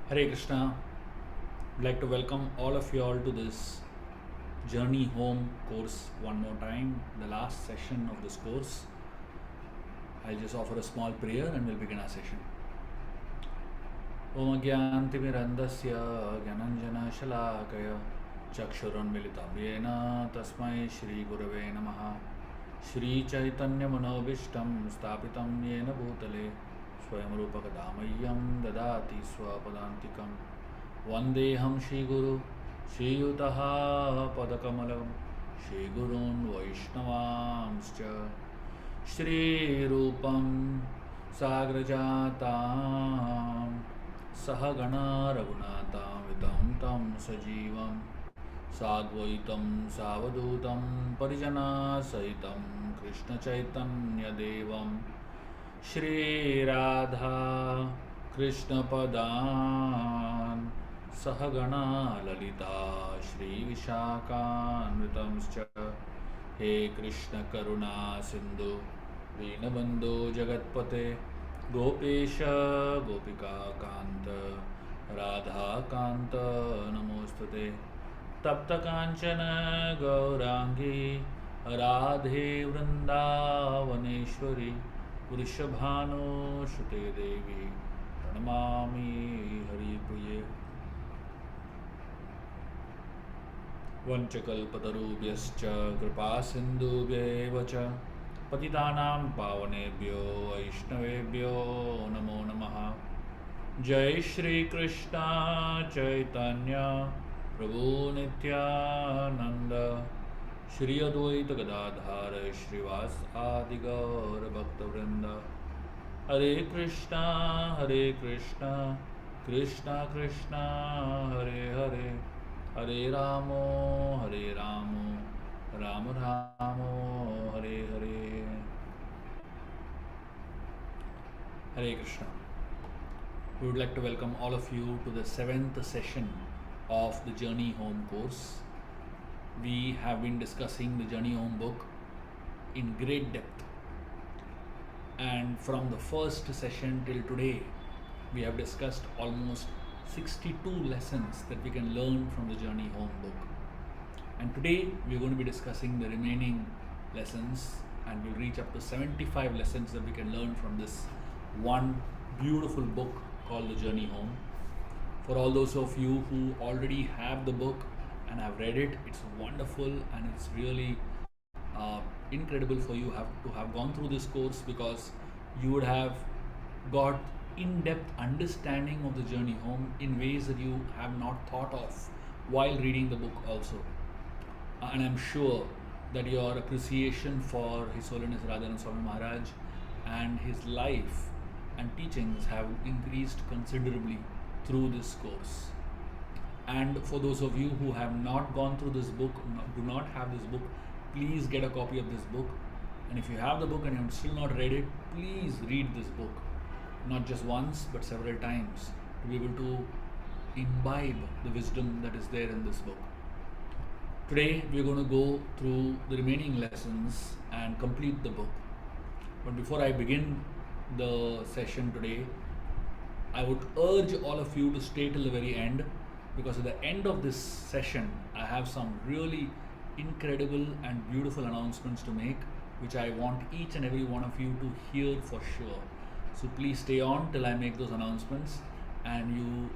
Hare Krishna. I'd like to welcome all of you all to this Journey Home course one more time, the last session of this course. I'll just offer a small prayer and we'll begin our session. Om Gyantimirandasya Gyananjana Chakshurunmilitam Yena Tasmai Shri Gurave Namaha Shri Chaitanya Manobishtam Stapitam Yena Bhutale Swayam Rupakadamayyam Dadati Swapadantikam Vandeham Shri Guru Shri Yutaha Padakamalam Shri Gurun Vaishnavamscha Shri Rupam Sagrajatam Sahagana Raghunatam Vitam Tam Sajivam Sadvaitam Savadutam Parijana Sahitam Krishna Chaitanya Devam Shri Radha Krishna Padan Sahagana Lalita Shri Vishakan Vitamscha He Krishna Karuna Sindhu Dinabandhu Jagatpate Gopesha Gopika Kanta Radha Kanta Namostate Tapta Kanchana Gaurangi Radhe Vrindavaneshwari Vrishabhanu Shute Devi Pranamami Hari Priye Vanchakalpatarubhyascha Kripa Sindhubhyeva cha Patitanam Pavanebhyo Vaishnavebhyo Namo Namaha Jai Shri Krishna Chaitanya Prabhu Nityananda Shri Advaita Gadadhara Shrivas Adi Gaura Bhakta Vrinda Hare Krishna Krishna Krishna Hare Hare Hare Ramo Ramo Ramo Hare Hare. Hare Krishna. We would like to welcome all of you to the 7th session of the Journey Home course. We have been discussing the Journey Home book in great depth, and from the first session till today we have discussed almost 62 lessons that we can learn from the Journey Home book. And today we are going to be discussing the remaining lessons, and we'll reach up to 75 lessons that we can learn from this one beautiful book called the Journey Home. For all those of you who already have the book and have read it, it's wonderful and it's really incredible for you to have gone through this course, because you would have got in-depth understanding of the Journey Home in ways that you have not thought of while reading the book also. And I'm sure that your appreciation for His Holiness Radhanath Swami Maharaj and his life and teachings have increased considerably through this course. And for those of you who have not gone through this book, do not have this book, please get a copy of this book. And if you have the book and you have still not read it, please read this book. Not just once, but several times, to be able to imbibe the wisdom that is there in this book. Today we are going to go through the remaining lessons and complete the book. But before I begin the session today, I would urge all of you to stay till the very end, because at the end of this session I have some really incredible and beautiful announcements to make, which I want each and every one of you to hear for sure. So please stay on till I make those announcements and you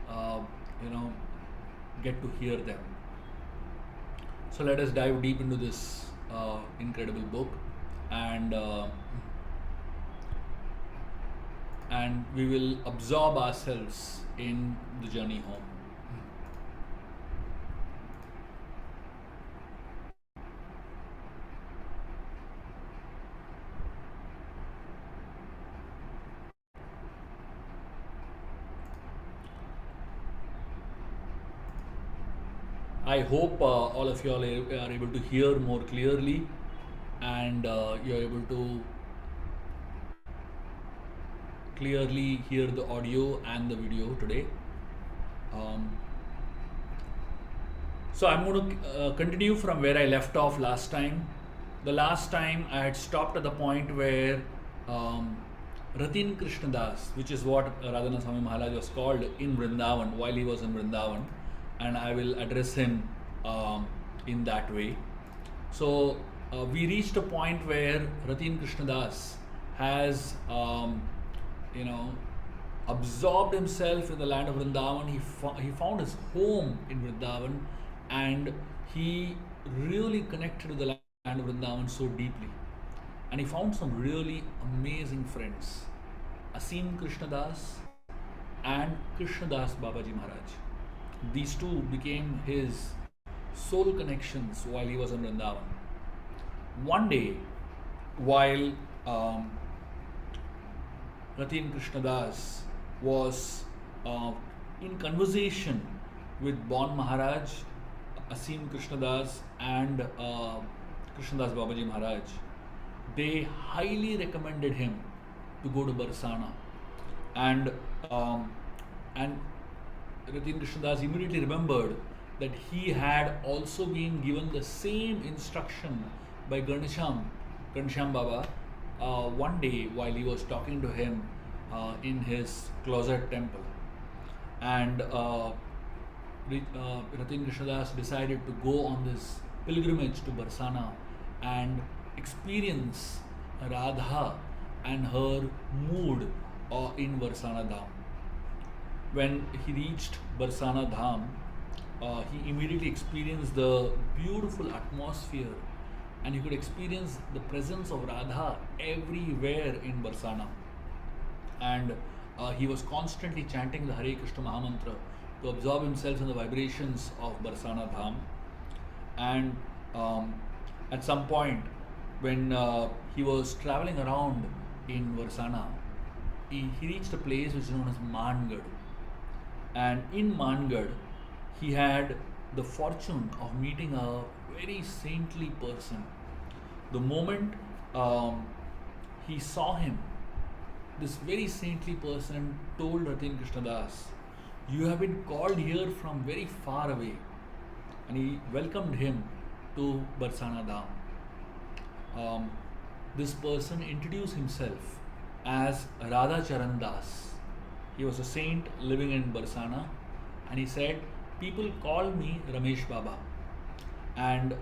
get to hear them. So let us dive deep into this incredible book, and we will absorb ourselves in the Journey Home. I hope all of you all are able to hear more clearly, and you're able to clearly hear the audio and the video today. So I'm going to continue from where I left off last time. The last time I had stopped at the point where Ratin Krishnadas, which is what Radhanath Swami Maharaj was called in Vrindavan while he was in Vrindavan, and I will address him in that way. So we reached a point where Ratin Krishnadas has, you know, absorbed himself in the land of Vrindavan. He found his home in Vrindavan, and he really connected to the land of Vrindavan so deeply. And he found some really amazing friends, Asim Krishnadas and Krishnadas Babaji Maharaj. These two became his soul connections while he was in Vrindavan. One day, while Ratin Krishnadas was in conversation with Bon Maharaj, Asim Krishnadas, and Krishnadas Babaji Maharaj, they highly recommended him to go to Barsana, and Ratin Krishnadas immediately remembered that he had also been given the same instruction by Ganesham Baba one day while he was talking to him in his closet temple. And Ratin Krishnadas decided to go on this pilgrimage to Barsana and experience Radha and her mood in Barsana Dham. When he reached Barsana Dham, he immediately experienced the beautiful atmosphere, and he could experience the presence of Radha everywhere in Barsana. And he was constantly chanting the Hare Krishna Mahamantra to absorb himself in the vibrations of Barsana Dham. And at some point, when he was traveling around in Barsana, he reached a place which is known as Mangad. And in Mangad, he had the fortune of meeting a very saintly person. The moment he saw him, this very saintly person told Ratin Krishnadas, "You have been called here from very far away." And he welcomed him to Barsana Dham. This person introduced himself as Radha Charan Das. He was a saint living in Barsana, and he said, "People call me Ramesh Baba." And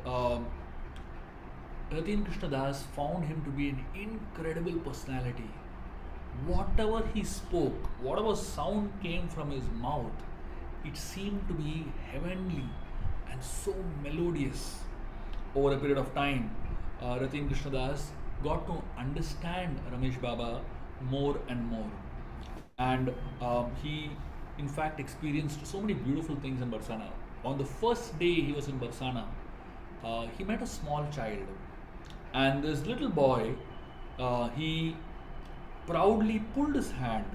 Ratin Krishnadas found him to be an incredible personality. Whatever he spoke, whatever sound came from his mouth, it seemed to be heavenly and so melodious. Over a period of time, Ratin Krishnadas got to understand Ramesh Baba more and more. And he, in fact, experienced so many beautiful things in Barsana. On the first day he was in Barsana, he met a small child. And this little boy, he proudly pulled his hand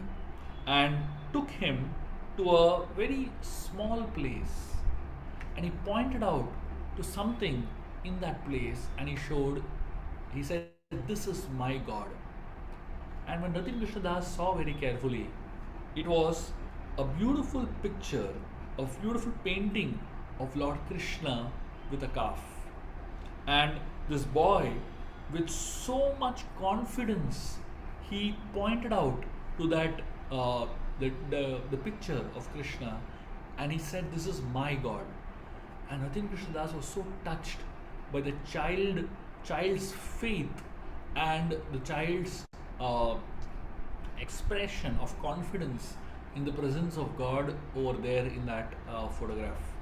and took him to a very small place. And he pointed out to something in that place, and he said, "This is my God." And when Ratin Krishnadas saw very carefully, it was a beautiful picture, a beautiful painting of Lord Krishna with a calf. And this boy, with so much confidence, he pointed out to that the picture of Krishna, and he said, "This is my God." And Ratin Krishnadas was so touched by the child's faith and the child's expression of confidence in the presence of God over there in that photograph.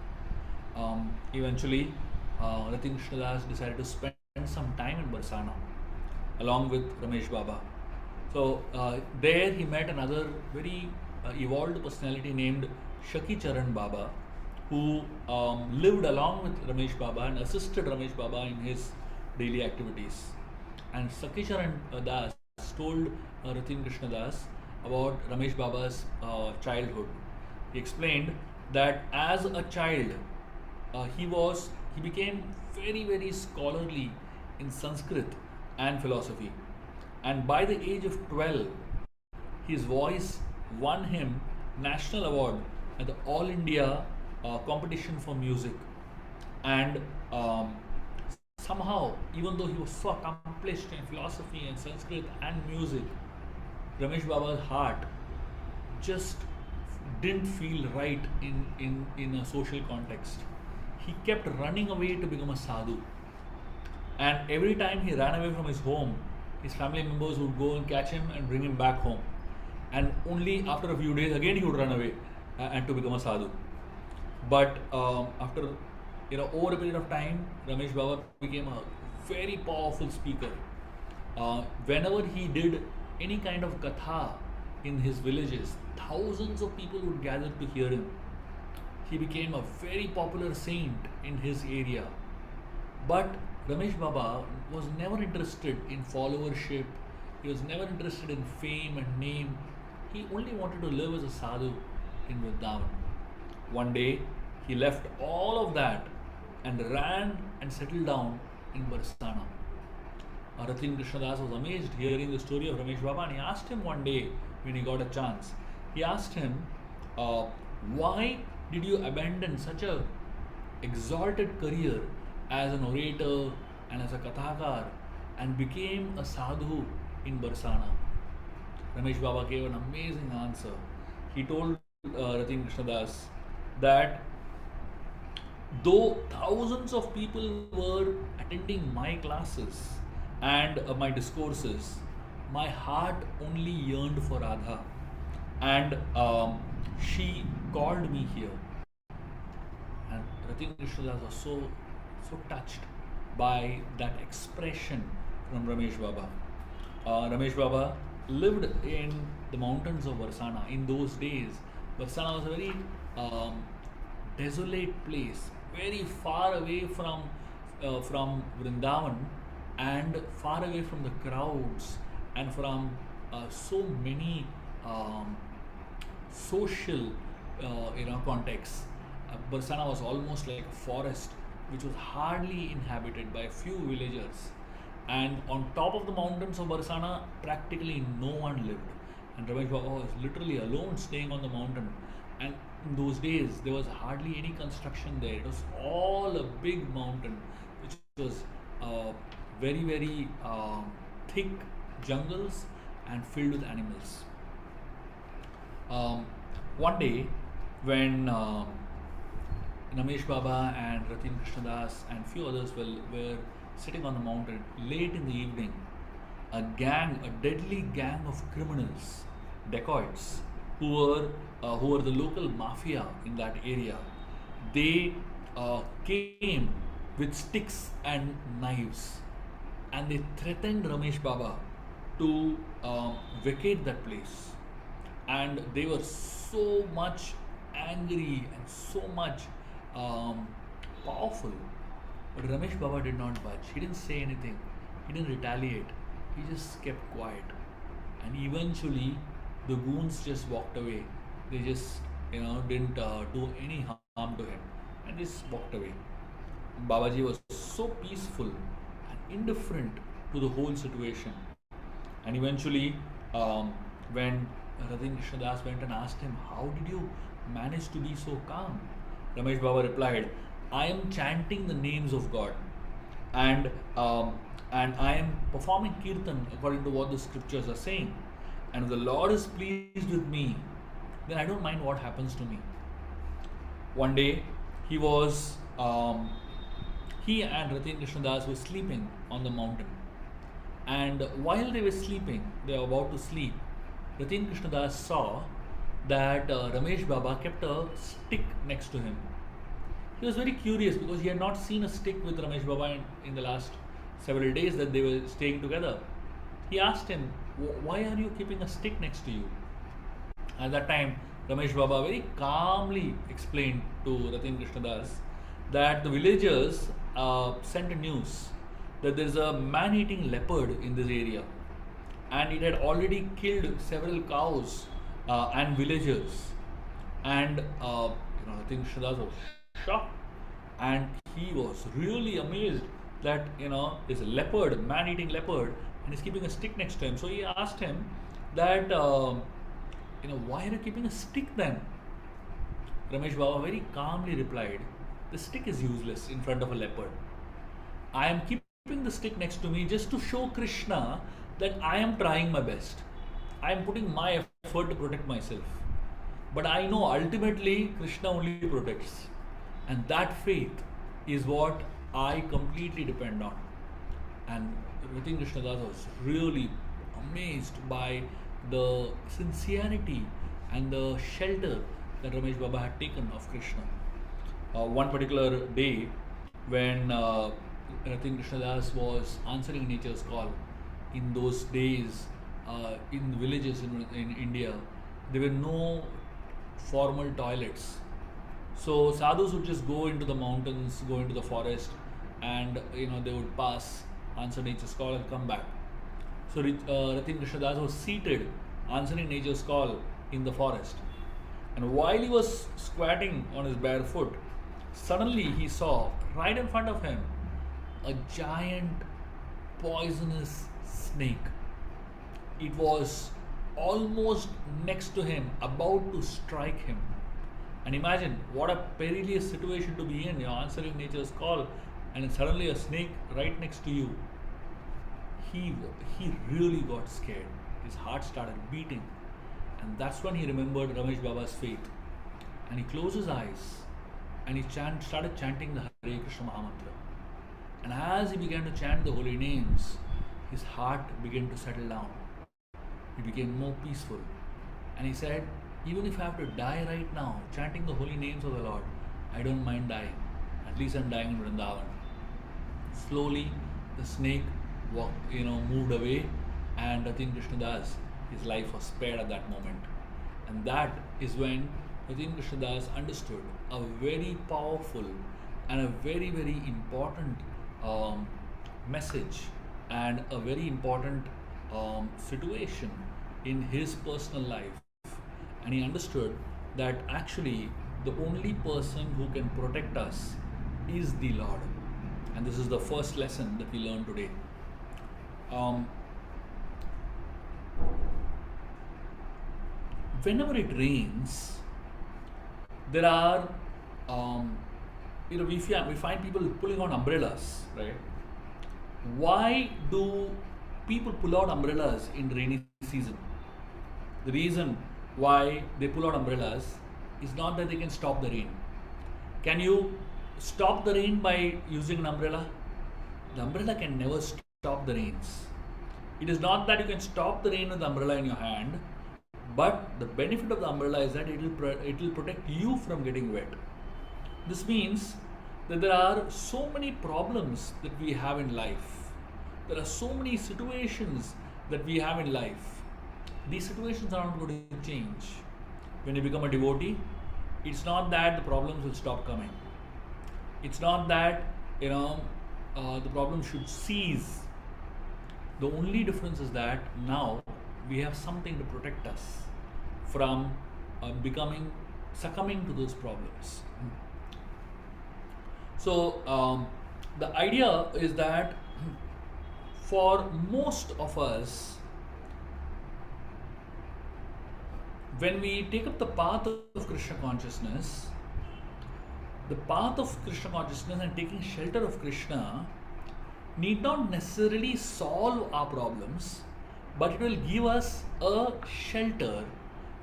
Eventually, Ratin Krishnadas decided to spend some time in Barsana along with Ramesh Baba. So there he met another very evolved personality named Shaki Charan Baba, who lived along with Ramesh Baba and assisted Ramesh Baba in his daily activities. And Shaki Charan Das told Ratin Krishnadas about Ramesh Baba's childhood. He explained that as a child, he became very, very scholarly in Sanskrit and philosophy. And by the age of 12, his voice won him national award at the All India competition for music. And somehow, even though he was so accomplished in philosophy and Sanskrit and music, Ramesh Baba's heart just didn't feel right in a social context. He kept running away to become a sadhu. And every time he ran away from his home, his family members would go and catch him and bring him back home. And only after a few days, again he would run away and to become a sadhu. But after over a period of time, Ramesh Baba became a very powerful speaker. Whenever he did any kind of katha in his villages, thousands of people would gather to hear him. He became a very popular saint in his area. But Ramesh Baba was never interested in followership. He was never interested in fame and name. He only wanted to live as a sadhu in Vrindavan. One day, he left all of that and ran and settled down in Barsana. Ratin Krishnadas was amazed hearing the story of Ramesh Baba, and he asked him one day when he got a chance. He asked him, why did you abandon such a exalted career as an orator and as a kathakar and became a sadhu in Barsana? Ramesh Baba gave an amazing answer. He told Ratin Krishnadas that though thousands of people were attending my classes and my discourses, my heart only yearned for Radha, and she called me here. And Ratin Krishnadas was so touched by that expression from Ramesh Baba. Ramesh Baba lived in the mountains of Barsana. In those days, Barsana was a very desolate place, very far away from Vrindavan and far away from the crowds and from so many social contexts. Barsana was almost like a forest which was hardly inhabited by a few villagers. And on top of the mountains of Barsana, practically no one lived. And Ramesh Baba was literally alone staying on the mountain. And in those days, there was hardly any construction there. It was all a big mountain, which was very, very thick jungles and filled with animals. One day, when Ramesh Baba and Ratin Krishnadas and few others were sitting on the mountain late in the evening, a deadly gang of criminals, dacoits, who were the local mafia in that area, they came with sticks and knives, and they threatened Ramesh Baba to vacate that place. And they were so much angry and so much powerful. But Ramesh Baba did not budge. He didn't say anything. He didn't retaliate. He just kept quiet. And eventually, the goons just walked away. They just, didn't do any harm to him. And just walked away. Babaji was so peaceful and indifferent to the whole situation. And eventually, when Radhin Krishnadas went and asked him, how did you manage to be so calm? Ramesh Baba replied, I am chanting the names of God, and I am performing kirtan according to what the scriptures are saying. And if the Lord is pleased with me, then I don't mind what happens to me. One day, he and Ratin Krishnadas were sleeping on the mountain. And while they were sleeping, they were about to sleep, Ratin Krishnadas saw that Ramesh Baba kept a stick next to him. He was very curious because he had not seen a stick with Ramesh Baba in the last several days that they were staying together. He asked him, why are you keeping a stick next to you? At that time, Ramesh Baba very calmly explained to Ratin Krishnadas that the villagers sent a news that there is a man-eating leopard in this area, and it had already killed several cows and villagers. And Ratin Krishnadas was shocked, and he was really amazed that there's a leopard, man-eating leopard, and he's keeping a stick next to him. So he asked him that why are you keeping a stick then? Ramesh Baba very calmly replied, the stick is useless in front of a leopard. I am keeping the stick next to me just to show Krishna that I am trying my best. I'm putting my effort to protect myself. But I know ultimately Krishna only protects. And that faith is what I completely depend on. And Ritin Krishnadas was really amazed by the sincerity and the shelter that Ramesh Baba had taken of Krishna. One particular day when Ritin Krishnadas was answering nature's call, in those days in villages in India, there were no formal toilets. So sadhus would just go into the mountains, go into the forest, and they would pass, answer nature's call, and come back. So Ratin Krishnadas was seated, answering nature's call in the forest, and while he was squatting on his bare foot, suddenly he saw right in front of him a giant poisonous snake. It was almost next to him, about to strike him. And imagine what a perilous situation to be in. You're answering nature's call, and suddenly a snake right next to you. He really got scared. His heart started beating, and that's when he remembered Ramesh Baba's faith. And he closed his eyes, and he started chanting the Hare Krishna Mahamantra. And as he began to chant the holy names, his heart began to settle down. He became more peaceful. And he said, even if I have to die right now, chanting the holy names of the Lord, I don't mind dying. At least I'm dying in Vrindavan. Slowly, the snake moved away, and Ratin Krishnadas, his life was spared at that moment. And that is when Ratin Krishnadas understood a very powerful and a very, very important message and a very important situation in his personal life. And he understood that actually the only person who can protect us is the Lord. And this is the first lesson that we learn today. Whenever it rains, there are we find people pulling out umbrellas, right? Why do people pull out umbrellas in rainy season? The reason why they pull out umbrellas is not that they can stop the rain. Can you stop the rain by using an umbrella? The umbrella can never stop the rains. It is not that you can stop the rain with the umbrella in your hand, but the benefit of the umbrella is that it will protect you from getting wet. This means that there are so many problems that we have in life. There are so many situations that we have in life. These situations are not going to change. When you become a devotee, it's not that the problems will stop coming. It's not that the problem should cease. The only difference is that now we have something to protect us from succumbing to those problems. So the idea is that for most of us, when we take up the path of Krishna consciousness, the path of Krishna consciousness and taking shelter of Krishna need not necessarily solve our problems, but it will give us a shelter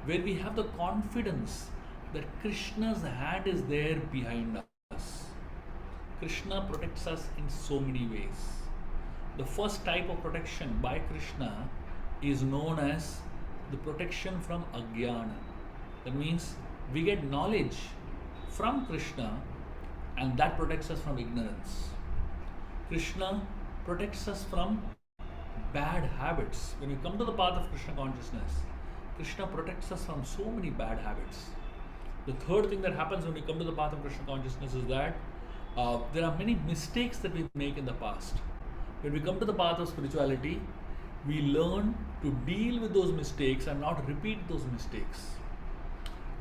where we have the confidence that Krishna's hand is there behind us. Krishna protects us in so many ways. The first type of protection by Krishna is known as the protection from Ajnana. That means we get knowledge from Krishna, and that protects us from ignorance. Krishna protects us from bad habits. When we come to the path of Krishna consciousness, Krishna protects us from so many bad habits. The third thing that happens when we come to the path of Krishna consciousness is that there are many mistakes that we make in the past. When we come to the path of spirituality, we learn to deal with those mistakes and not repeat those mistakes.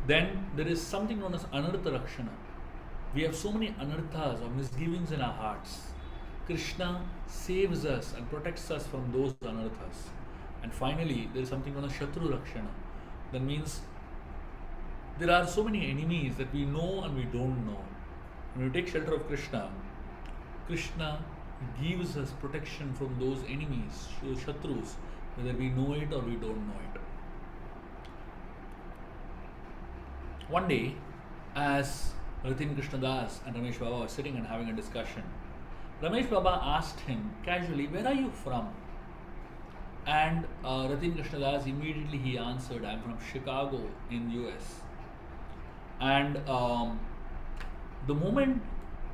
Then there is something known as anartha rakshana. We have so many anarthas or misgivings in our hearts. Krishna saves us and protects us from those anarthas. And finally, there is something known as shatru rakshana. That means there are so many enemies that we know and we don't know. When we take shelter of Krishna, Krishna gives us protection from those enemies, those shatrus, whether we know it or we don't know it. One day, as Ritin Krishnadas and Ramesh Baba were sitting and having a discussion, Ramesh Baba asked him casually, "Where are you from?" And Ritin Krishnadas immediately he answered, "I'm from Chicago in US." And the moment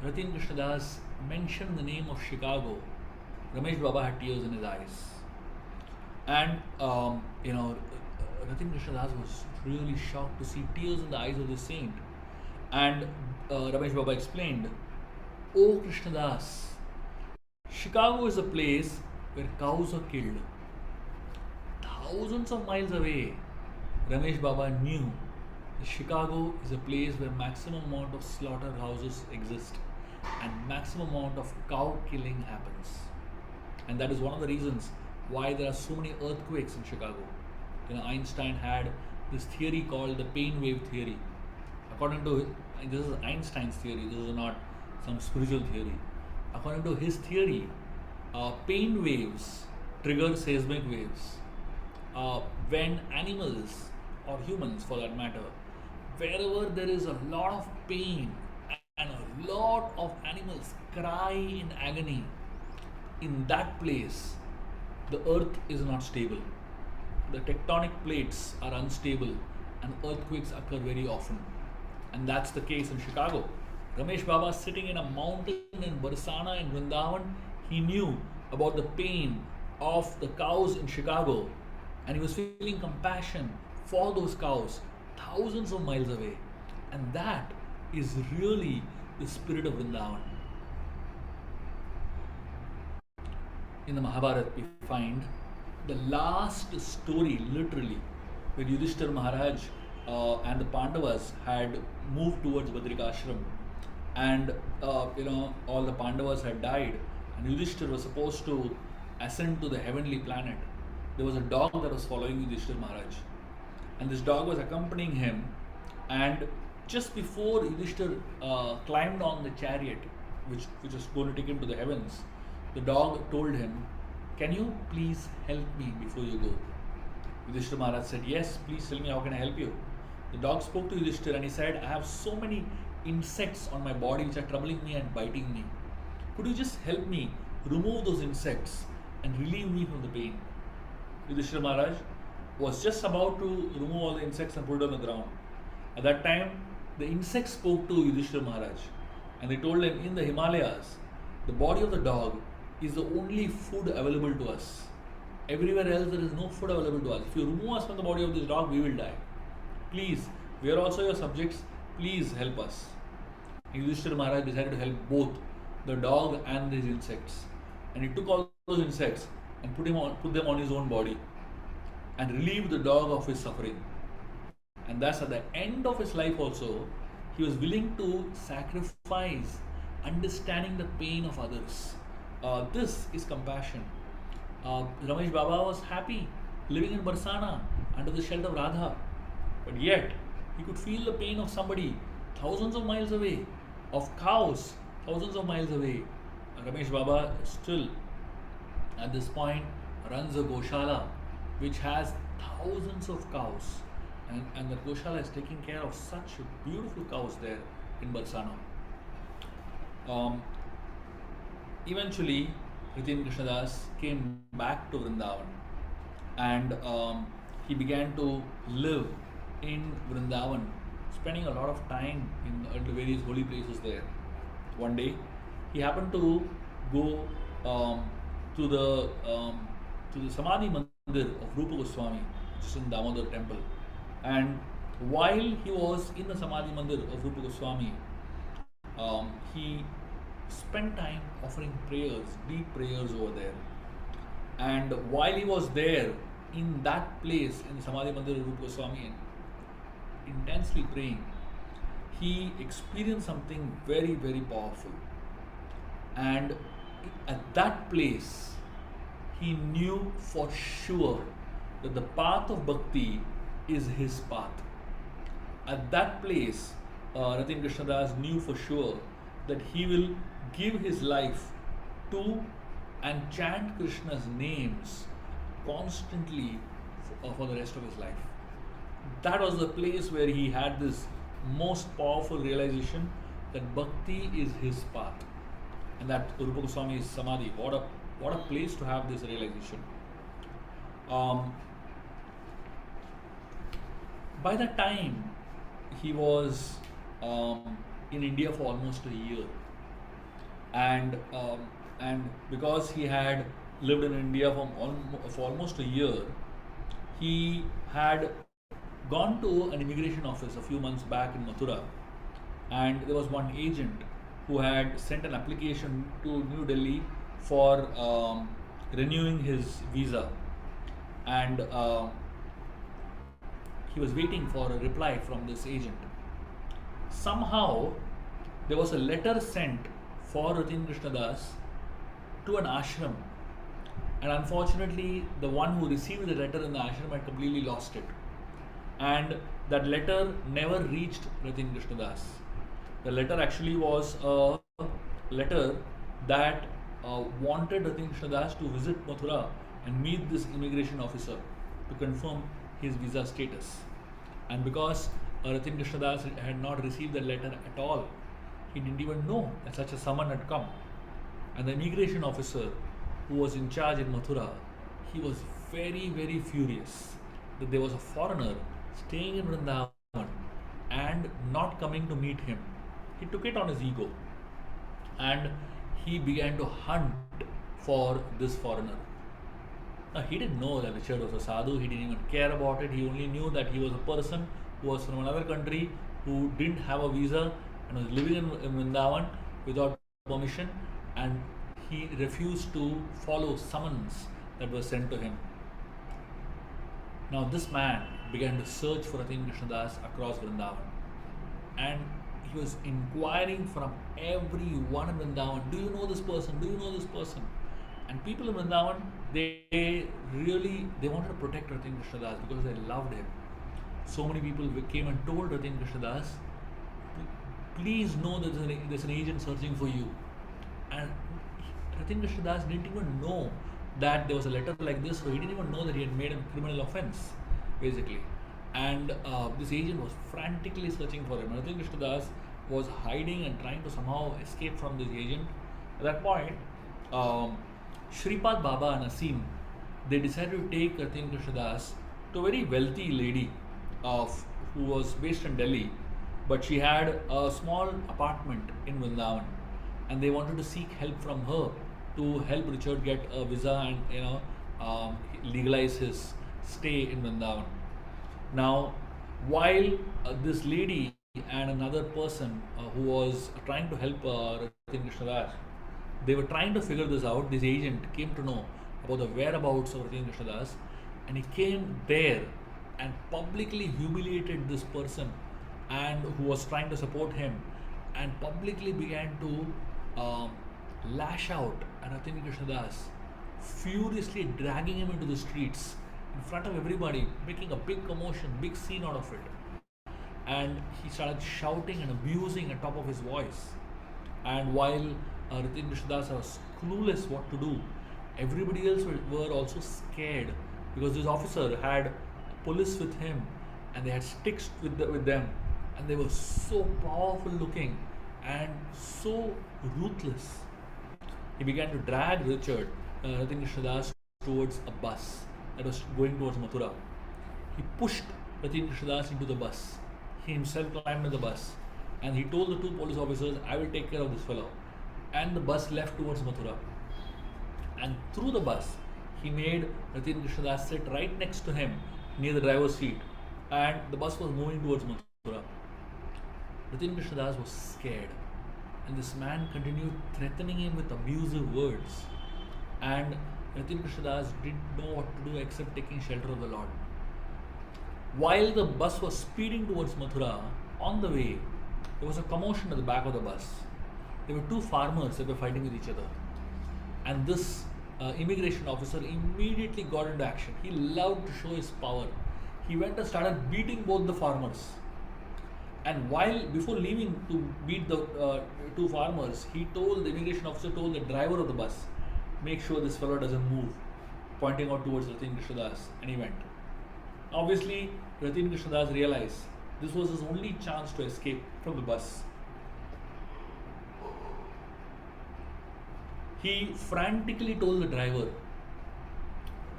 Ritin Krishnadas mentioned the name of Chicago, Ramesh Baba had tears in his eyes. And Ritin Krishnadas was really shocked to see tears in the eyes of the saint. And Ramesh Baba explained, "Oh Krishnadas, Chicago is a place where cows are killed. Thousands of miles away, Ramesh Baba knew that Chicago is a place where maximum amount of slaughterhouses exist and maximum amount of cow killing happens. And that is one of the reasons why there are so many earthquakes in Chicago. Einstein had this theory called the pain wave theory. According to this is Einstein's theory, this is not some spiritual theory. According to his theory, pain waves trigger seismic waves. When animals or humans for that matter, wherever there is a lot of pain and a lot of animals cry in agony, in that place the earth is not stable. The tectonic plates are unstable and earthquakes occur very often. And that's the case in Chicago. Ramesh Baba sitting in a mountain in Barsana in Vrindavan, he knew about the pain of the cows in Chicago and he was feeling compassion for those cows thousands of miles away. And that is really the spirit of Vrindavan. In the Mahabharata, we find the last story, literally, where Yudhishthira Maharaj and the Pandavas had moved towards Badrikashram, and all the Pandavas had died, and Yudhishthira was supposed to ascend to the heavenly planet. There was a dog that was following Yudhishthira Maharaj, and this dog was accompanying him. And just before Yudhishthira climbed on the chariot, which was going to take him to the heavens, the dog told him, "Can you please help me before you go?" Yudhishthira Maharaj said, "Yes, please tell me, how can I help you?" The dog spoke to Yudhishthira and he said, "I have so many insects on my body which are troubling me and biting me. Could you just help me remove those insects and relieve me from the pain?" Yudhishthira Maharaj was just about to remove all the insects and put it on the ground. At that time, the insects spoke to Yudhishthira Maharaj and they told him, "In the Himalayas, the body of the dog is the only food available to us. Everywhere else there is no food available to us. If you remove us from the body of this dog, we will die. Please, we are also your subjects. Please help us." And Yudhishthira Maharaj decided to help both the dog and these insects. And he took all those insects and put them on his own body and relieved the dog of his suffering. And thus at the end of his life also, he was willing to sacrifice understanding the pain of others. This is compassion. Ramesh Baba was happy living in Barsana under the shelter of Radha, but yet he could feel the pain of somebody thousands of miles away, of cows thousands of miles away. Ramesh Baba still at this point runs a Goshala which has thousands of cows, and the Goshala is taking care of such beautiful cows there in Barsana. Eventually, Ritin Krishnadas came back to Vrindavan and he began to live in Vrindavan, spending a lot of time in the various holy places there. One day, he happened to go to the Samadhi Mandir of Rupa Goswami, which is in Damodar temple. And while he was in the Samadhi Mandir of Rupa Goswami, he spent time offering prayers, deep prayers over there. And while he was there in that place, in the Samadhi Mandir of Rupa Goswami, intensely praying, he experienced something very, very powerful. And at that place, he knew for sure that the path of bhakti is his path. At that place, Ritin Krishnadas knew for sure that he will give his life to and chant Krishna's names constantly for the rest of his life. That was the place where he had this most powerful realization that bhakti is his path, and that Rupa Goswami is samadhi. What a place to have this realization. Um, by that time, he was in India for almost a year, and because he had lived in India for almost a year, he had gone to an immigration office a few months back in Mathura, and there was one agent who had sent an application to New Delhi for renewing his visa, and he was waiting for a reply from this agent. Somehow, there was a letter sent for Ratin Krishnadas to an ashram, and unfortunately, the one who received the letter in the ashram had completely lost it, and that letter never reached Ratin Krishnadas. The letter actually was a letter that wanted Ratin Krishnadas to visit Mathura and meet this immigration officer to confirm his visa status. And because Ratin Krishnadas had not received the letter at all, he didn't even know that such a summon had come. And the immigration officer who was in charge in Mathura, he was very, very furious that there was a foreigner staying in Vrindavan and not coming to meet him. He took it on his ego, and he began to hunt for this foreigner. Now, he didn't know that Richard was a sadhu, he didn't even care about it. He only knew that he was a person who was from another country, who didn't have a visa and was living in Vrindavan without permission, and he refused to follow summons that were sent to him. Now, this man began to search for Ratin Krishnadas across Vrindavan, and he was inquiring from everyone in Vrindavan, do you know this person? Do you know this person? And people in Vrindavan, they wanted to protect Ratin Krishnadas because they loved him. So many people came and told Ratin Krishnadas, please know that there's an agent searching for you. And Ratin Krishnadas didn't even know that there was a letter like this, so he didn't even know that he had made a criminal offense, basically. And this agent was frantically searching for him. Ratin Krishnadas was hiding and trying to somehow escape from this agent. At that point, Shripad Baba and Asim, they decided to take Ratin Krishnadas to a very wealthy lady who was based in Delhi, but she had a small apartment in Vrindavan, and they wanted to seek help from her to help Richard get a visa and legalize his stay in Vrindavan. Now, while this lady and another person who was trying to help Ratin Krishnadas, they were trying to figure this out. This agent came to know about the whereabouts of Ratin Krishnadas, and he came there and publicly humiliated this person and who was trying to support him, and publicly began to lash out at Ratin Krishnadas, furiously dragging him into the streets in front of everybody, making a big commotion, big scene out of it. And he started shouting and abusing at top of his voice. And while Ratin Krishnadas was clueless what to do, everybody else were also scared, because this officer had police with him and they had sticks with them, and they were so powerful looking and so ruthless. He began to drag Ratin Krishnadas towards a bus that was going towards Mathura. He pushed Ratin Krishnadas into the bus. He himself climbed in the bus, and he told the two police officers, I will take care of this fellow. And the bus left towards Mathura. And through the bus, he made Ratin Krishnadas sit right next to him near the driver's seat, and the bus was moving towards Mathura. Ratin Krishnadas was scared, and this man continued threatening him with abusive words. And Ratin Krishnadas didn't know what to do except taking shelter of the Lord. While the bus was speeding towards Mathura, on the way, there was a commotion at the back of the bus. There were two farmers that were fighting with each other. And this immigration officer immediately got into action. He loved to show his power. He went and started beating both the farmers. And before leaving to beat the two farmers, the immigration officer told the driver of the bus, make sure this fellow doesn't move, pointing out towards Ratin Krishnadas, and he went. Obviously, Ratin Krishnadas realized This was his only chance to escape from the bus. He frantically told the driver,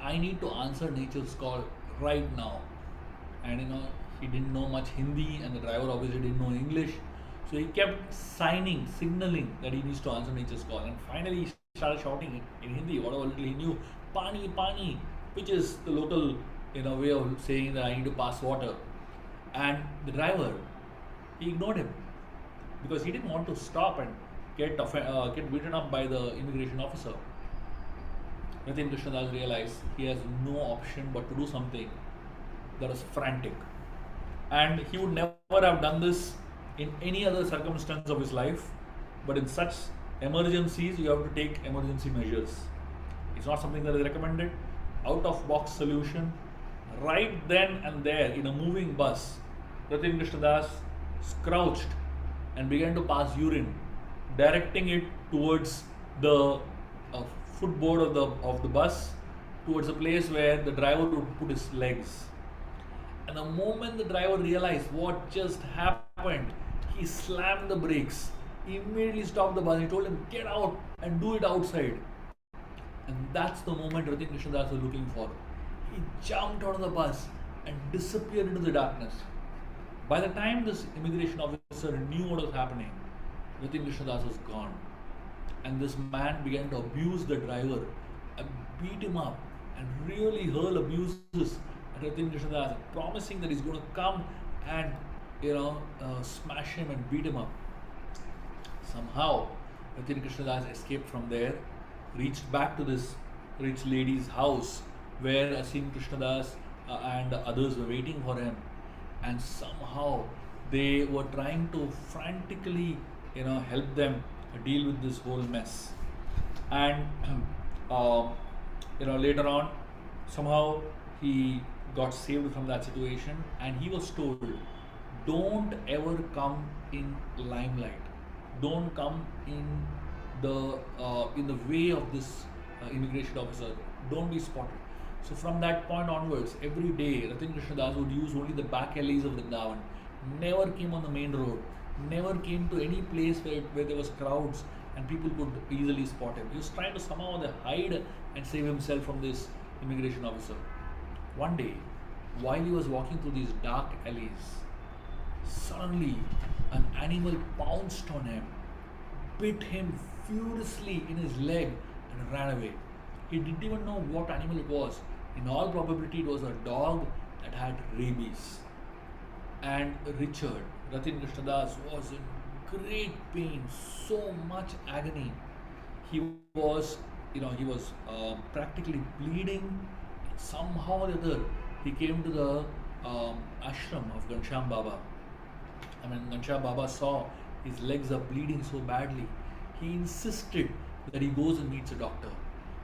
I need to answer nature's call right now. And he didn't know much Hindi, and the driver obviously didn't know English. So he kept signaling that he needs to answer nature's call. And finally he started shouting in Hindi, whatever little he knew, Pani, Pani, which is the local way of saying that I need to pass water. And the driver, he ignored him because he didn't want to stop and get beaten up by the immigration officer. Nitin Krishnadas realized he has no option but to do something that was frantic. And he would never have done this in any other circumstance of his life, but in such emergencies, you have to take emergency measures. It's not something that is recommended. Out of box solution. Right then and there, in a moving bus, Nitin Krishnadas crouched and began to pass urine, directing it towards the footboard of the bus, towards a place where the driver would put his legs. And the moment the driver realized what just happened, he slammed the brakes, immediately stopped the bus. He told him, get out and do it outside. And that's the moment Nitin Krishnadas was looking for. He jumped out of the bus and disappeared into the darkness. By the time this immigration officer knew what was happening, Nitin Krishnadas was gone. And this man began to abuse the driver and beat him up and really hurl abuses at Nitin Krishnadas, promising that he's going to come and smash him and beat him up. Somehow Nitin Krishnadas escaped from there, reached back to this rich lady's house where Asim Krishnadas and others were waiting for him, and somehow they were trying to frantically help them deal with this whole mess. And later on, somehow he got saved from that situation, and he was told, don't ever come in limelight, don't come in the way of this immigration officer, don't be spotted. So from that point onwards, every day Nitin Krishnadas would use only the back alleys of Vrindavan, never came on the main road, never came to any place where there was crowds and people could easily spot him. He was trying to somehow hide and save himself from this immigration officer. One day, while he was walking through these dark alleys, suddenly an animal pounced on him, bit him furiously in his leg and ran away. He didn't even know what animal it was. In all probability, it was a dog that had rabies. And Richard, Nitin Krishnadas, was in great pain, so much agony. He was, practically bleeding. Somehow or the other, he came to the ashram of Ghanshyam Baba. Ghanshyam Baba saw his legs are bleeding so badly. He insisted that he goes and meets a doctor.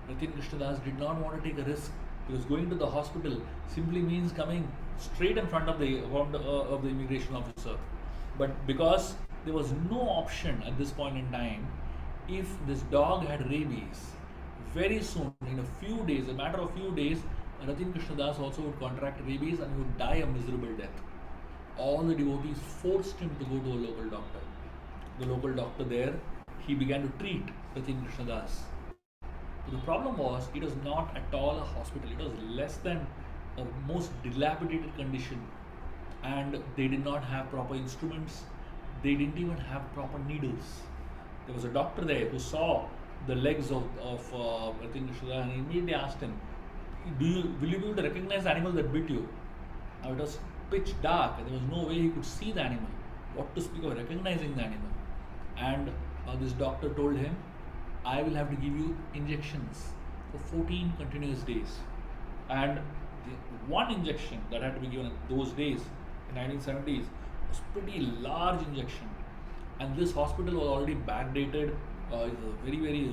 Nitin Krishnadas did not want to take a risk, because going to the hospital simply means coming straight in front of the immigration officer. But because there was no option at this point in time, if this dog had rabies, very soon, in a matter of few days, Nitin Krishnadas also would contract rabies and would die a miserable death. All the devotees forced him to go to a local doctor. The local doctor there, he began to treat Nitin Krishnadas. The problem was, it was not at all a hospital. It was less than a most dilapidated condition, and they did not have proper instruments. They didn't even have proper needles. There was a doctor there who saw the legs of Nitin Krishnadas, and he immediately asked him, will you be able to recognize the animal that bit you? Now it was pitch dark and there was no way he could see the animal. What to speak of recognizing the animal? And this doctor told him, I will have to give you injections for 14 continuous days. And the one injection that had to be given in those days, in 1970s, was pretty large injection. And this hospital was already backdated. It was a very, very,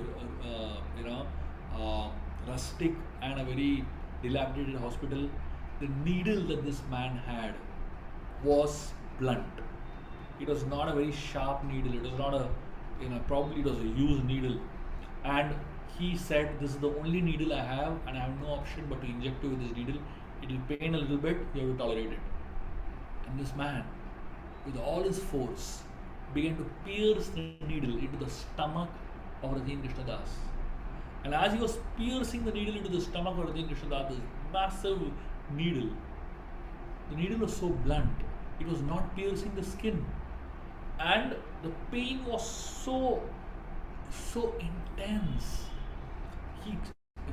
rustic and a very dilapidated hospital. The needle that this man had was blunt. It was not a very sharp needle. It was not a, probably it was a used needle. And he said, this is the only needle I have and I have no option but to inject you with this needle. It will pain a little bit, you have to tolerate it. And this man, with all his force, began to pierce the needle into the stomach of Ratin Krishnadas. And as he was piercing the needle into the stomach of Ratin Krishnadas, this massive needle, the needle was so blunt, it was not piercing the skin. And the pain was so intense.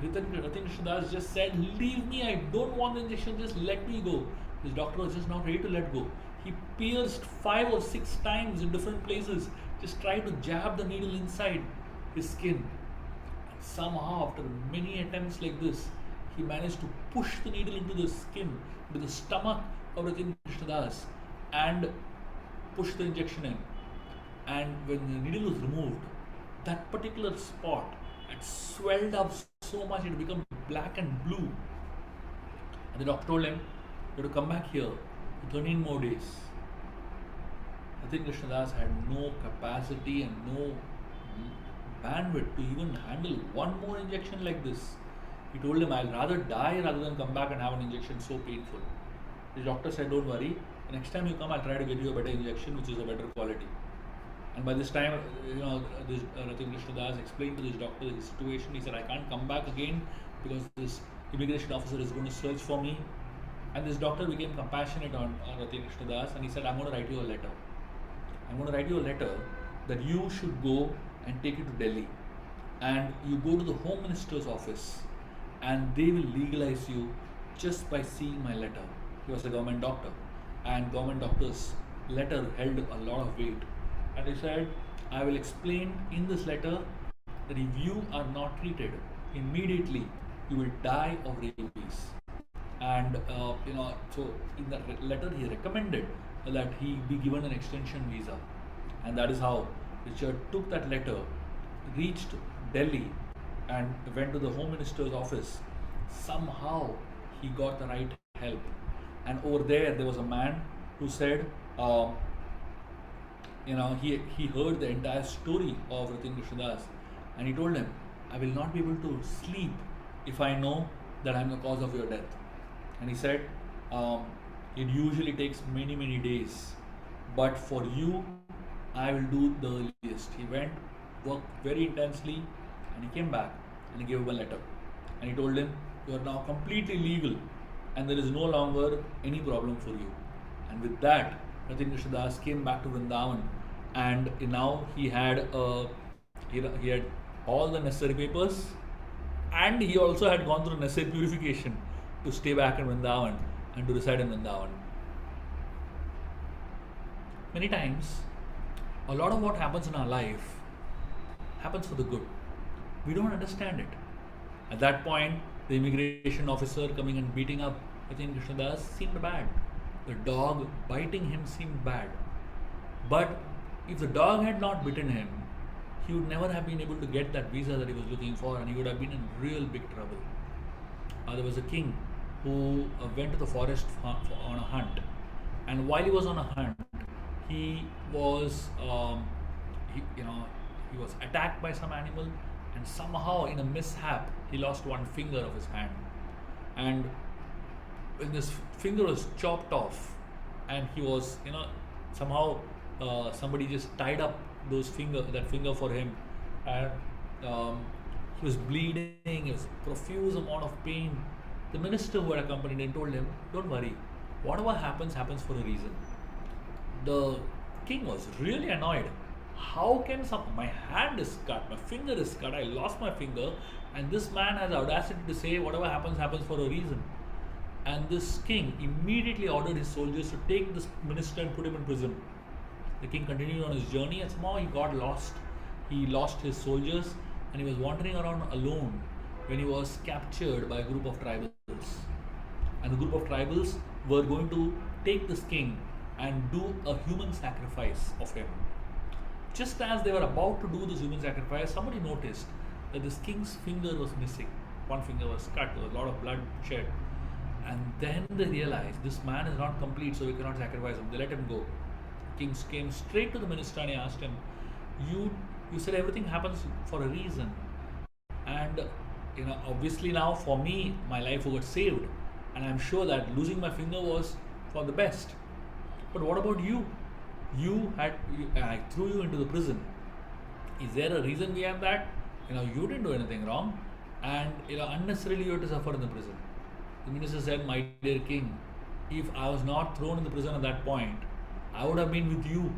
Ratin Krishnadas just said, "Leave me, I don't want the injection, just let me go." His doctor was just not ready to let go. He pierced 5 or 6 times in different places, just tried to jab the needle inside his skin. And somehow, after many attempts like this, he managed to push the needle into the skin, into the stomach of Ratin Krishnadas, and push the injection in. And when the needle was removed, that particular spot had swelled up so much it had become black and blue. And the doctor told him, "You have to come back here for 13 more days." Ratin Krishnadas had no capacity and no bandwidth to even handle one more injection like this. He told him, "I'll rather die rather than come back and have an injection so painful." The doctor said, "Don't worry, the next time you come, I'll try to get you a better injection which is a better quality." And by this time, this Ratin Krishnadas explained to this doctor the situation. He said, "I can't come back again because this immigration officer is going to search for me." And this doctor became compassionate on Ratin Krishnadas, and he said, "I'm going to write you a letter. I'm going to write you a letter that you should go and take it to Delhi. And you go to the Home Minister's office and they will legalize you just by seeing my letter." He was a government doctor, and government doctor's letter held a lot of weight. And he said, "I will explain in this letter that if you are not treated immediately, you will die of rabies." And so in that letter he recommended that he be given an extension visa. And that is how Richard took that letter, reached Delhi, and went to the Home Minister's office. Somehow he got the right help. And over there was a man who said, he heard the entire story of Ratin Krishnadas, and he told him, "I will not be able to sleep if I know that I am the cause of your death." And he said, "It usually takes many, many days, but for you, I will do the earliest." He went, worked very intensely, and he came back and he gave him a letter. And he told him, "You are now completely legal and there is no longer any problem for you." And with that, Ratin Krishnadas came back to Vrindavan, and now he had all the necessary papers, and he also had gone through necessary purification to stay back in Vrindavan and to reside in Vrindavan. Many times, a lot of what happens in our life happens for the good. We don't understand it. At that point, the immigration officer coming and beating up Ratin Krishnadas seemed bad. The dog biting him seemed bad. But if the dog had not bitten him, he would never have been able to get that visa that he was looking for, and he would have been in real big trouble. There was a king who went to the forest on a hunt, and while he was on a hunt, he was he was attacked by some animal, and somehow in a mishap he lost one finger of his hand. And when this finger was chopped off, and he was somehow somebody just tied up that finger for him, and he was bleeding, he was profuse amount of pain. The minister who had accompanied him told him, "Don't worry, whatever happens for a reason." The king was really annoyed. How can my hand is cut, my finger is cut, I lost my finger, and this man has the audacity to say whatever happens for a reason. And this king immediately ordered his soldiers to take this minister and put him in prison. The king continued on his journey, and somehow he got lost. He lost his soldiers, and he was wandering around alone when he was captured by a group of tribals. And the group of tribals were going to take this king and do a human sacrifice of him. Just as they were about to do this human sacrifice, somebody noticed that this king's finger was missing. One finger was cut, there was a lot of blood shed. And then they realized this man is not complete, so we cannot sacrifice him. They let him go. The king came straight to the minister and he asked him, You said everything happens for a reason. And obviously now for me, my life got saved. And I'm sure that losing my finger was for the best. But what about you? I threw you into the prison. Is there a reason behind that? You didn't do anything wrong, and unnecessarily you have to suffer in the prison. The minister said, "My dear king, if I was not thrown in the prison at that point, I would have been with you,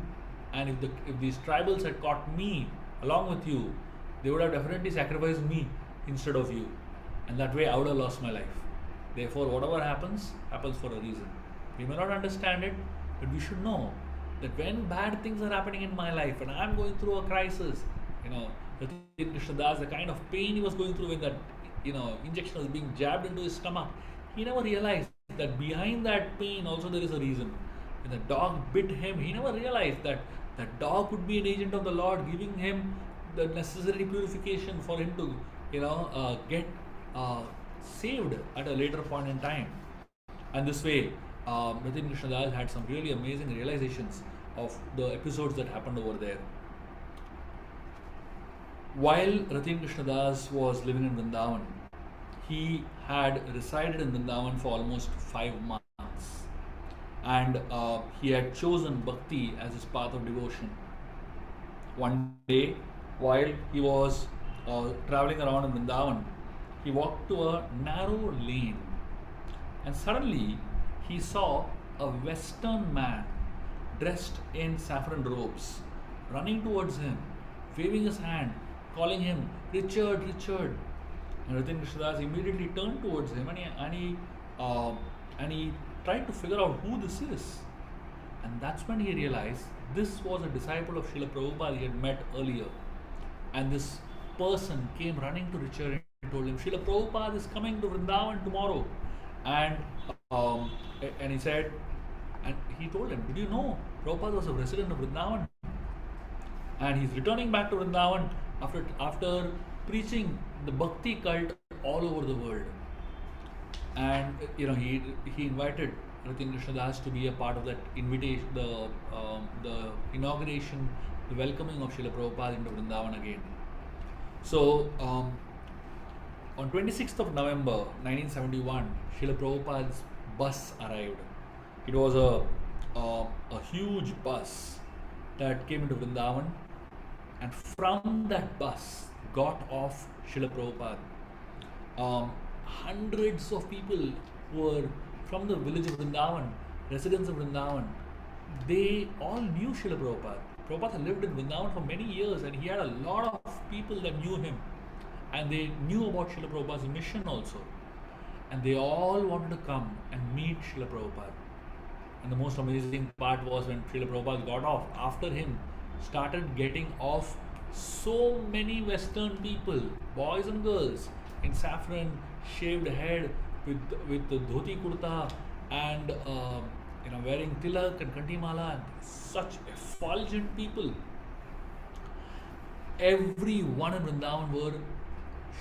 and if these tribals had caught me along with you, they would have definitely sacrificed me instead of you, and that way I would have lost my life. Therefore, whatever happens for a reason. We may not understand it, but we should know that when bad things are happening in my life and I'm going through a crisis, Ratin Krishnadas, the kind of pain he was going through when that injection was being jabbed into his stomach, he never realized that behind that pain also there is a reason. When the dog bit him, he never realized that that dog could be an agent of the Lord, giving him the necessary purification for him to get saved at a later point in time. And this way, Ratin Krishnadas had some really amazing realizations of the episodes that happened over there. While Ratin Krishnadas was living in Vrindavan, he had resided in Vrindavan for almost 5 months, and he had chosen bhakti as his path of devotion. One day, while he was traveling around in Vrindavan, he walked to a narrow lane, and suddenly he saw a Western man dressed in saffron robes running towards him, waving his hand, calling him Richard, Richard. And Ratin Krishnadas immediately turned towards him and he tried to figure out who this is. And that's when he realized this was a disciple of Srila Prabhupada he had met earlier. And this person came running to Richard and told him, Srila Prabhupada is coming to Vrindavan tomorrow. And he said, and he told him, did you know Prabhupada was a resident of Vrindavan? And he's returning back to Vrindavan after preaching the bhakti cult all over the world. And he invited Ratin Krishnadas to be a part of that invitation, the inauguration, the welcoming of Srila Prabhupada into Vrindavan again. So on 26th of November 1971, Srila Prabhupada's bus arrived. It was a huge bus that came into Vrindavan, and from that bus got off Srila Prabhupada. Hundreds of people were from the village of Vrindavan, residents of Vrindavan. They all knew Srila Prabhupada. Prabhupada had lived in Vrindavan for many years, and he had a lot of people that knew him, and they knew about Srila Prabhupada's mission also. And they all wanted to come and meet Srila Prabhupada. And the most amazing part was when Srila Prabhupada got off. After him started getting off so many Western people, boys and girls, in saffron, shaved head, with the dhoti kurta, and wearing tilak and kantimala, and such effulgent people. Everyone in Vrindavan were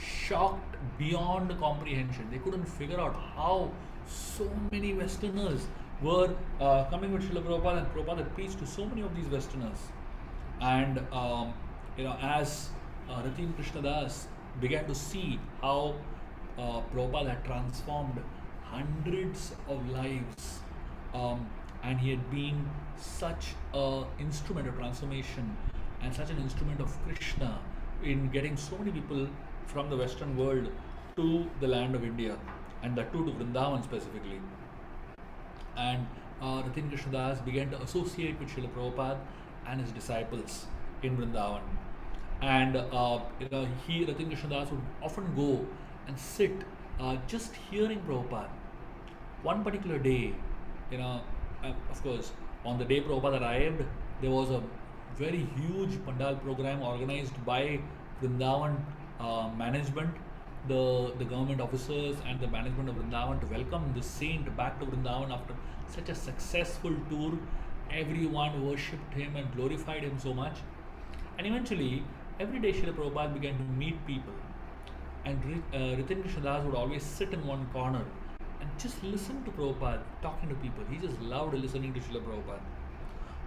shocked beyond comprehension. They couldn't figure out how so many Westerners were coming with Srila Prabhupada, and Prabhupada had preached to so many of these Westerners. And as Ratin Krishnadas began to see how Prabhupada had transformed hundreds of lives, and he had been such an instrument of transformation and such an instrument of Krishna in getting so many people from the Western world to the land of India, and that too to Vrindavan specifically. And Ratin Krishnadas began to associate with Srila Prabhupada and his disciples in Vrindavan. And Ratin Krishnadas would often go and sit just hearing Prabhupada. One particular day, of course, on the day Prabhupada arrived, there was a very huge Pandal program organized by Vrindavan management, the government officers and the management of Vrindavan, to welcome the saint back to Vrindavan after such a successful tour. Everyone worshipped him and glorified him so much. And eventually, every day Srila Prabhupada began to meet people. And Ratin Krishnadas would always sit in one corner and just listen to Prabhupada talking to people. He just loved listening to Srila Prabhupada.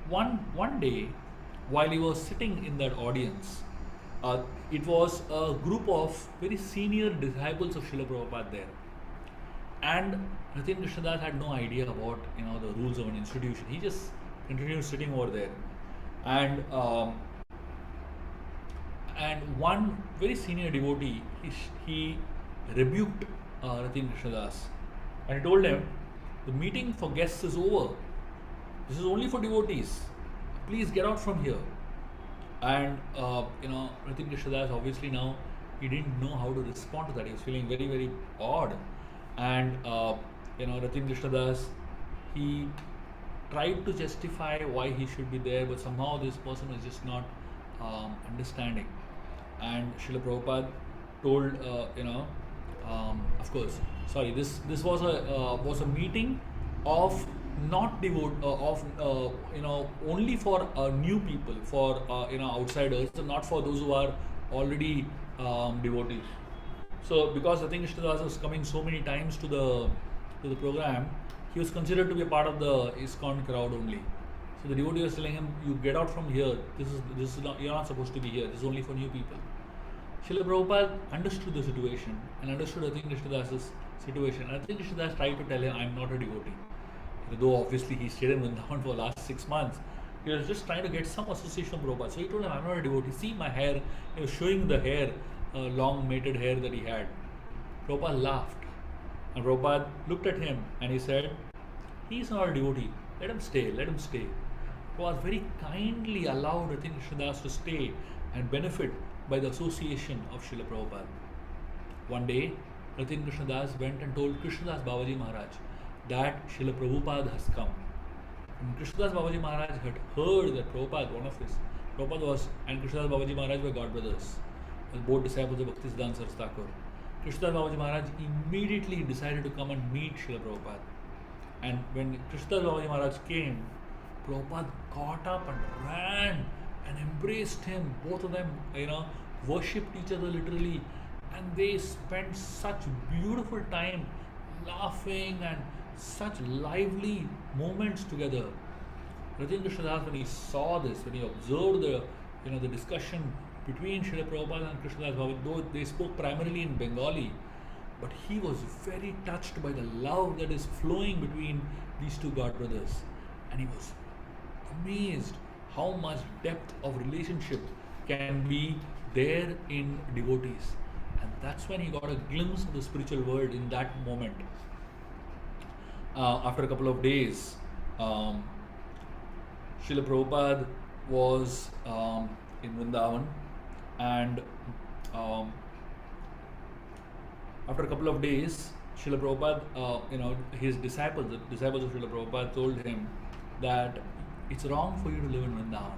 One day, while he was sitting in that audience, it was a group of very senior disciples of Srila Prabhupada there. And Ratin Krishnadas had no idea about the rules of an institution. He just continued sitting over there, and one very senior devotee, he rebuked Ratin Krishnadas, and he told him, the meeting for guests is over. This is only for devotees. Please get out from here. And Ratin Krishnadas, obviously now he didn't know how to respond to that. He was feeling very, very odd. And Ratin Krishnadas, he tried to justify why he should be there, but somehow this person was just not understanding. And Srila Prabhupada told, of course, sorry, this was a meeting of not only for new people, for outsiders, and not for those who are already devotees. So because I think Krishnadas was coming so many times to the program, he was considered to be a part of the ISKCON crowd only. So the devotee was telling him, you get out from here, this is not, you're not supposed to be here, this is only for new people. Srila Prabhupada understood the situation and understood Ratin Krishnadas' situation. And Ratin Krishnadas tried to tell him, I'm not a devotee. Though obviously he stayed in Vrindavan for the last 6 months, he was just trying to get some association from Prabhupada. So he told him, I'm not a devotee. See my hair. He was showing the hair, long matted hair that he had. Prabhupada laughed. And Prabhupada looked at him and he said, he's not a devotee. Let him stay. Let him stay. Prabhupada very kindly allowed Ratin Krishnadas to stay and benefit by the association of Srila Prabhupada. One day, Ratin Krishnadas went and told Krishnadas Babaji Maharaj that Srila Prabhupada has come. And Krishnadas Babaji Maharaj had heard that Prabhupada and Krishnadas Babaji Maharaj were god brothers, both disciples of Bhaktisiddhanta Saraswati Thakur. Krishnadas Babaji Maharaj immediately decided to come and meet Srila Prabhupada. And when Krishnadas Babaji Maharaj came, Prabhupada got up and ran and embraced him. Both of them, worshipped each other literally, and they spent such beautiful time laughing and such lively moments together. Ratin Krishnadas, when he saw this, when he observed the discussion between Srila Prabhupada and Krishnadas Babaji, though they spoke primarily in Bengali, but he was very touched by the love that is flowing between these two god brothers, and he was amazed how much depth of relationship can be there in devotees. And that's when he got a glimpse of the spiritual world in that moment. After a couple of days, Srila Prabhupada was in Vrindavan, and after a couple of days, Srila Prabhupada, his disciples, the disciples of Srila Prabhupada told him that it's wrong for you to live in Vrindavan.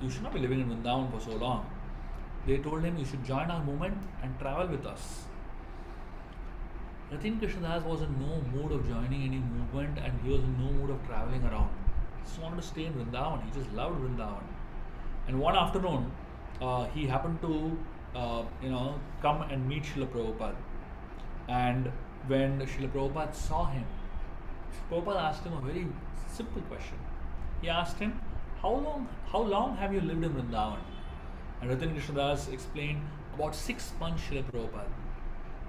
You should not be living in Vrindavan for so long. They told him, you should join our movement and travel with us. Ratin Krishnadas was in no mood of joining any movement, and he was in no mood of traveling around. He just wanted to stay in Vrindavan. He just loved Vrindavan. And one afternoon, he happened to come and meet Srila Prabhupada. And when Srila Prabhupada saw him, Prabhupada asked him a very simple question. He asked him, how long have you lived in Vrindavan? And Ratin Krishnadas explained, about 6 months, Srila Prabhupada.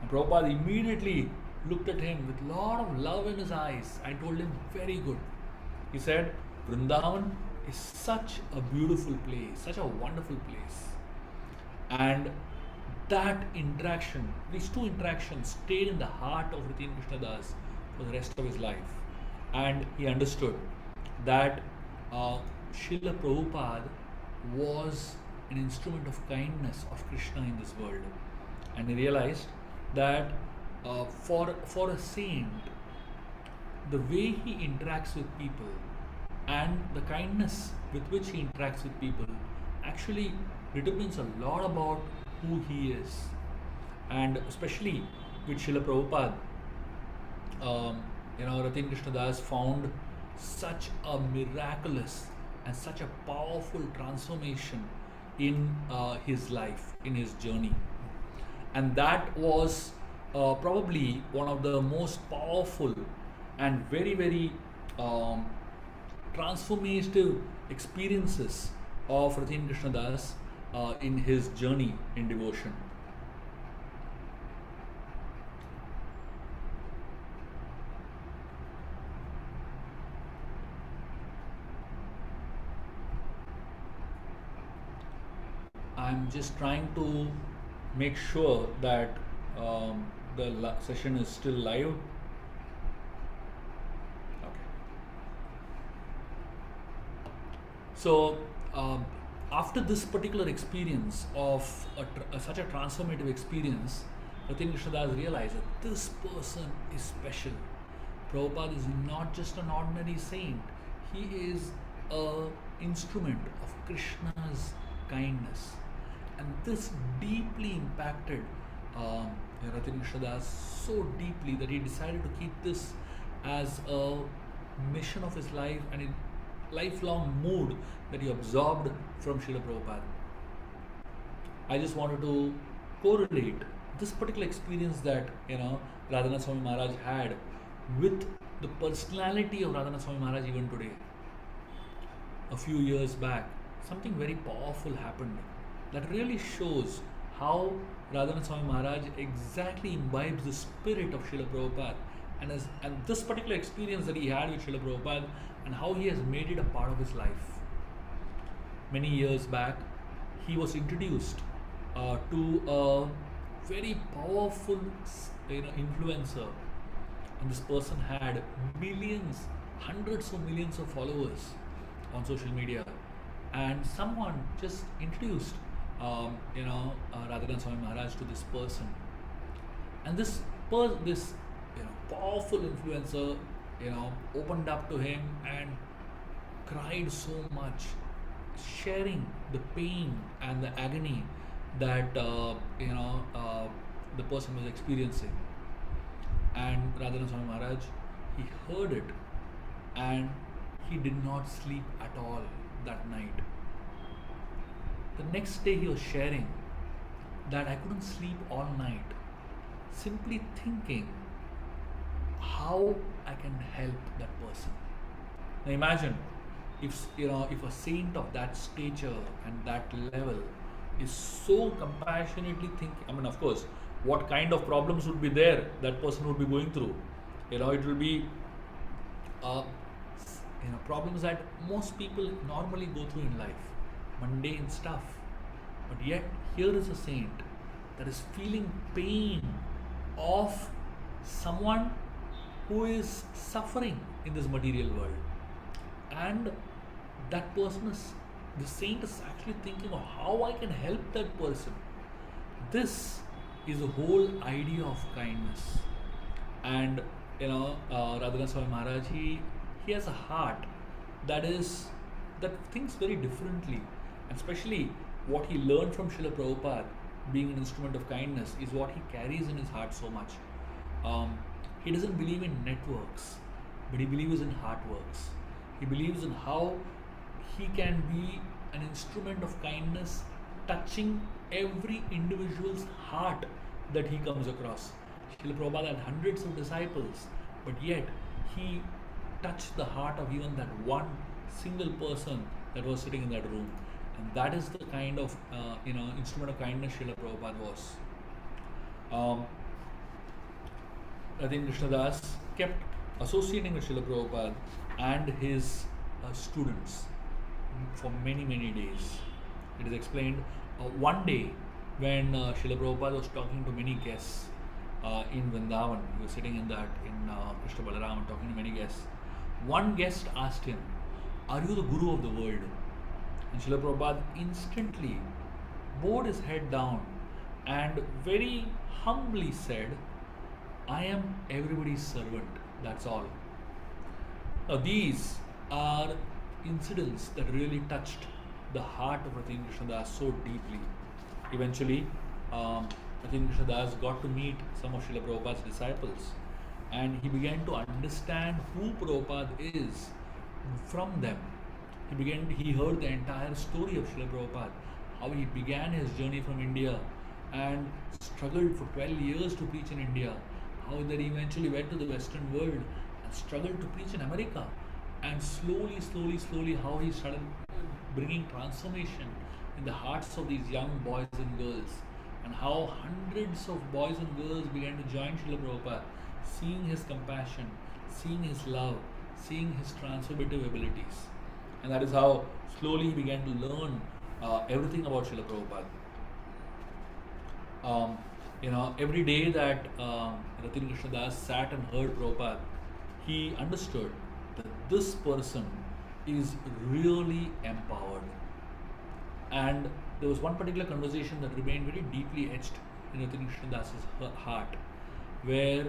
And Prabhupada immediately looked at him with a lot of love in his eyes and told him, very good. He said, Vrindavan is such a beautiful place, such a wonderful place. And that interaction, these two interactions stayed in the heart of Ratin Krishnadas for the rest of his life. And he understood that Srila Prabhupada was an instrument of kindness of Krishna in this world. And he realized that for a saint, the way he interacts with people and the kindness with which he interacts with people actually determines a lot about who he is. And especially with Srila Prabhupada, Ratin Krishnadas found such a miraculous and such a powerful transformation in his life, in his journey. And that was probably one of the most powerful and very, very transformative experiences of Ratin Krishnadas in his journey in devotion. I'm just trying to make sure that the session is still live. Okay. So after this particular experience of such a transformative experience, Ratin Krishnadas realized that this person is special. Prabhupada is not just an ordinary saint. He is a instrument of Krishna's kindness. And this deeply impacted Ratin Krishnadas so deeply that he decided to keep this as a mission of his life and a lifelong mood that he absorbed from Srila Prabhupada. I just wanted to correlate this particular experience that Radhanath Swami Maharaj had with the personality of Radhanath Swami Maharaj even today. A few years back, something very powerful happened that really shows how Radhanath Swami Maharaj exactly imbibes the spirit of Srila Prabhupada and this particular experience that he had with Srila Prabhupada and how he has made it a part of his life. Many years back, he was introduced to a very powerful influencer, and this person had millions, hundreds of millions of followers on social media, and someone just introduced Radhanath Swami Maharaj to this person, and this powerful influencer opened up to him and cried so much, sharing the pain and the agony that the person was experiencing. And Radhanath Swami Maharaj, he heard it and he did not sleep at all that night. The next day he was sharing that I couldn't sleep all night, simply thinking how I can help that person. Now imagine if a saint of that stature and that level is so compassionately thinking. Of course, what kind of problems would be there that person would be going through? It will be problems that most people normally go through in life, mundane stuff. But yet here is a saint that is feeling pain of someone who is suffering in this material world, and that person the saint is actually thinking of how I can help that person. This is the whole idea of kindness. And Radhanath Swami Maharaj, he has a heart that thinks very differently, and especially what he learned from Srila Prabhupada, being an instrument of kindness, is what he carries in his heart so much. He doesn't believe in networks, but he believes in heart works. He believes in how he can be an instrument of kindness, touching every individual's heart that he comes across. Srila Prabhupada had hundreds of disciples, but yet he touched the heart of even that one single person that was sitting in that room. And that is the kind of instrument of kindness Srila Prabhupada was. I think Krishnadas kept associating with Srila Prabhupada and his students for many days. It is explained one day when Srila Prabhupada was talking to many guests in Vrindavan. He was sitting in Krishna Balaram talking to many guests. One guest asked him, "Are you the Guru of the world?" And Srila Prabhupada instantly bowed his head down and very humbly said, "I am everybody's servant, that's all." Now these are incidents that really touched the heart of Ratin Krishnadas so deeply. Eventually, Ratin Krishnadas got to meet some of Srila Prabhupada's disciples, and he began to understand who Prabhupada is from them. He heard the entire story of Srila Prabhupada, how he began his journey from India and struggled for 12 years to preach in India, how that he eventually went to the Western world and struggled to preach in America, and slowly how he started bringing transformation in the hearts of these young boys and girls, and how hundreds of boys and girls began to join Srila Prabhupada, seeing his compassion, seeing his love, seeing his transformative abilities. And that is how slowly he began to learn everything about Srila Prabhupada. Every day that Ratin Krishna Das sat and heard Prabhupada, he understood that this person is really empowered. And there was one particular conversation that remained very deeply etched in Ratin Krishna Das's heart, where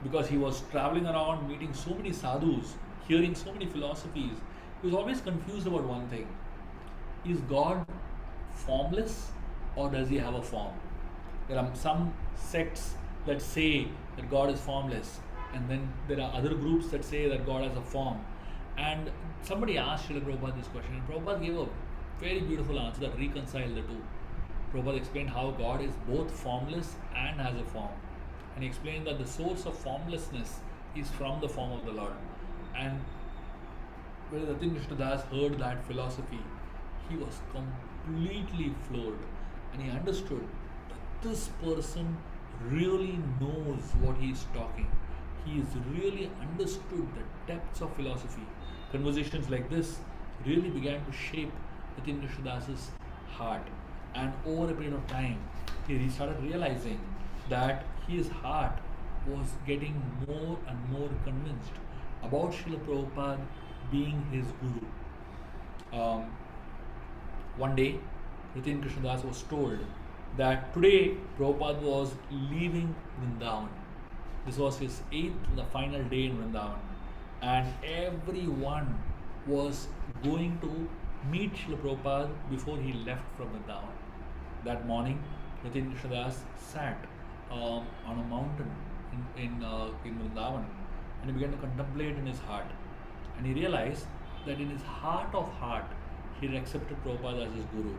because he was traveling around meeting so many sadhus, hearing so many philosophies, he was always confused about one thing. Is God formless or does he have a form? There are some sects that say that God is formless, and then there are other groups that say that God has a form. And somebody asked Srila Prabhupada this question, and Prabhupada gave a very beautiful answer that reconciled the two. Prabhupada explained how God is both formless and has a form. And he explained that the source of formlessness is from the form of the Lord. And when Ratin Krishna Das heard that philosophy, he was completely floored, and he understood that this person really knows what he is talking. He has really understood the depths of philosophy. Conversations like this really began to shape Ratin Krishna Das's heart, and over a period of time, he started realizing that his heart was getting more and more convinced about Srila Prabhupada being his guru. One day, Ratin Krishna Das was told that today Prabhupada was leaving Vrindavan. This was his 8th and the final day in Vrindavan, and everyone was going to meet Srila Prabhupada before he left from Vrindavan. That morning, Ratin Krishna Das sat on a mountain in Vrindavan, and he began to contemplate in his heart. And he realized that in his heart of heart, he had accepted Prabhupada as his guru.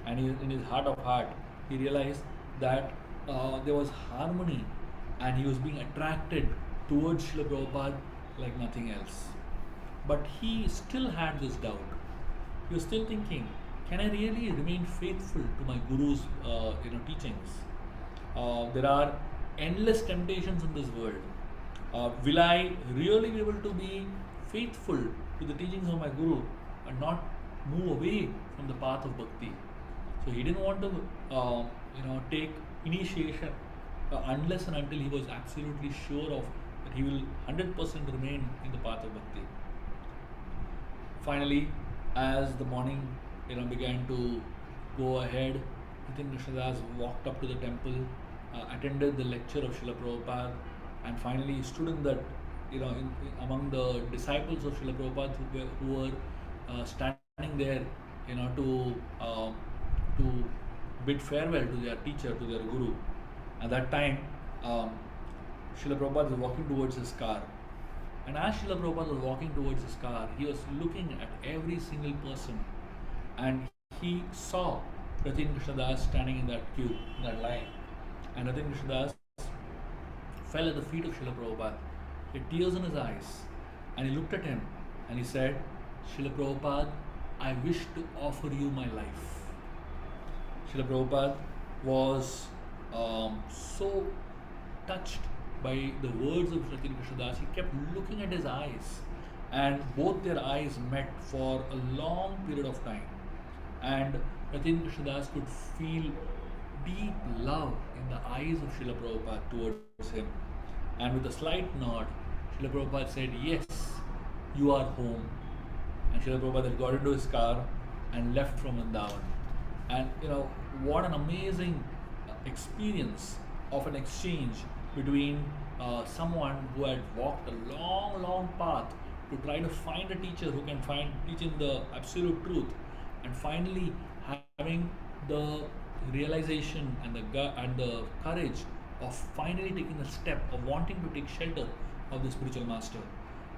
And in his heart of heart, he realized that there was harmony, and he was being attracted towards Srila Prabhupada like nothing else. But he still had this doubt. He was still thinking, can I really remain faithful to my guru's teachings? There are endless temptations in this world. Will I really be able to be faithful to the teachings of my guru and not move away from the path of bhakti? So he didn't want to take initiation unless and until he was absolutely sure of that he will 100% remain in the path of bhakti. Finally, as the morning began to go ahead, Ratin Krishna Das walked up to the temple, attended the lecture of Srila Prabhupada, and finally stood in that among the disciples of Srila Prabhupada who were standing there to bid farewell to their teacher, to their guru. At that time, Srila Prabhupada was walking towards his car. And as Srila Prabhupada was walking towards his car, he was looking at every single person, and he saw Ratin Krishna Das standing in that queue, in that line. And Ratin Krishna Das fell at the feet of Srila Prabhupada. He had tears in his eyes, and he looked at him and he said, Srila Prabhupada, I wish to offer you my life. Srila Prabhupada was so touched by the words of Ratin Krishna Das. He kept looking at his eyes, and both their eyes met for a long period of time. And Ratin Krishna Das could feel deep love in the eyes of Srila Prabhupada towards him. And with a slight nod, Srila Prabhupada said, yes, you are home. And Srila Prabhupada got into his car and left from Vrindavan. And what an amazing experience of an exchange between someone who had walked a long path to try to find a teacher who can teach him the absolute truth, and finally having the realization and the courage of finally taking the step of wanting to take shelter of the spiritual master.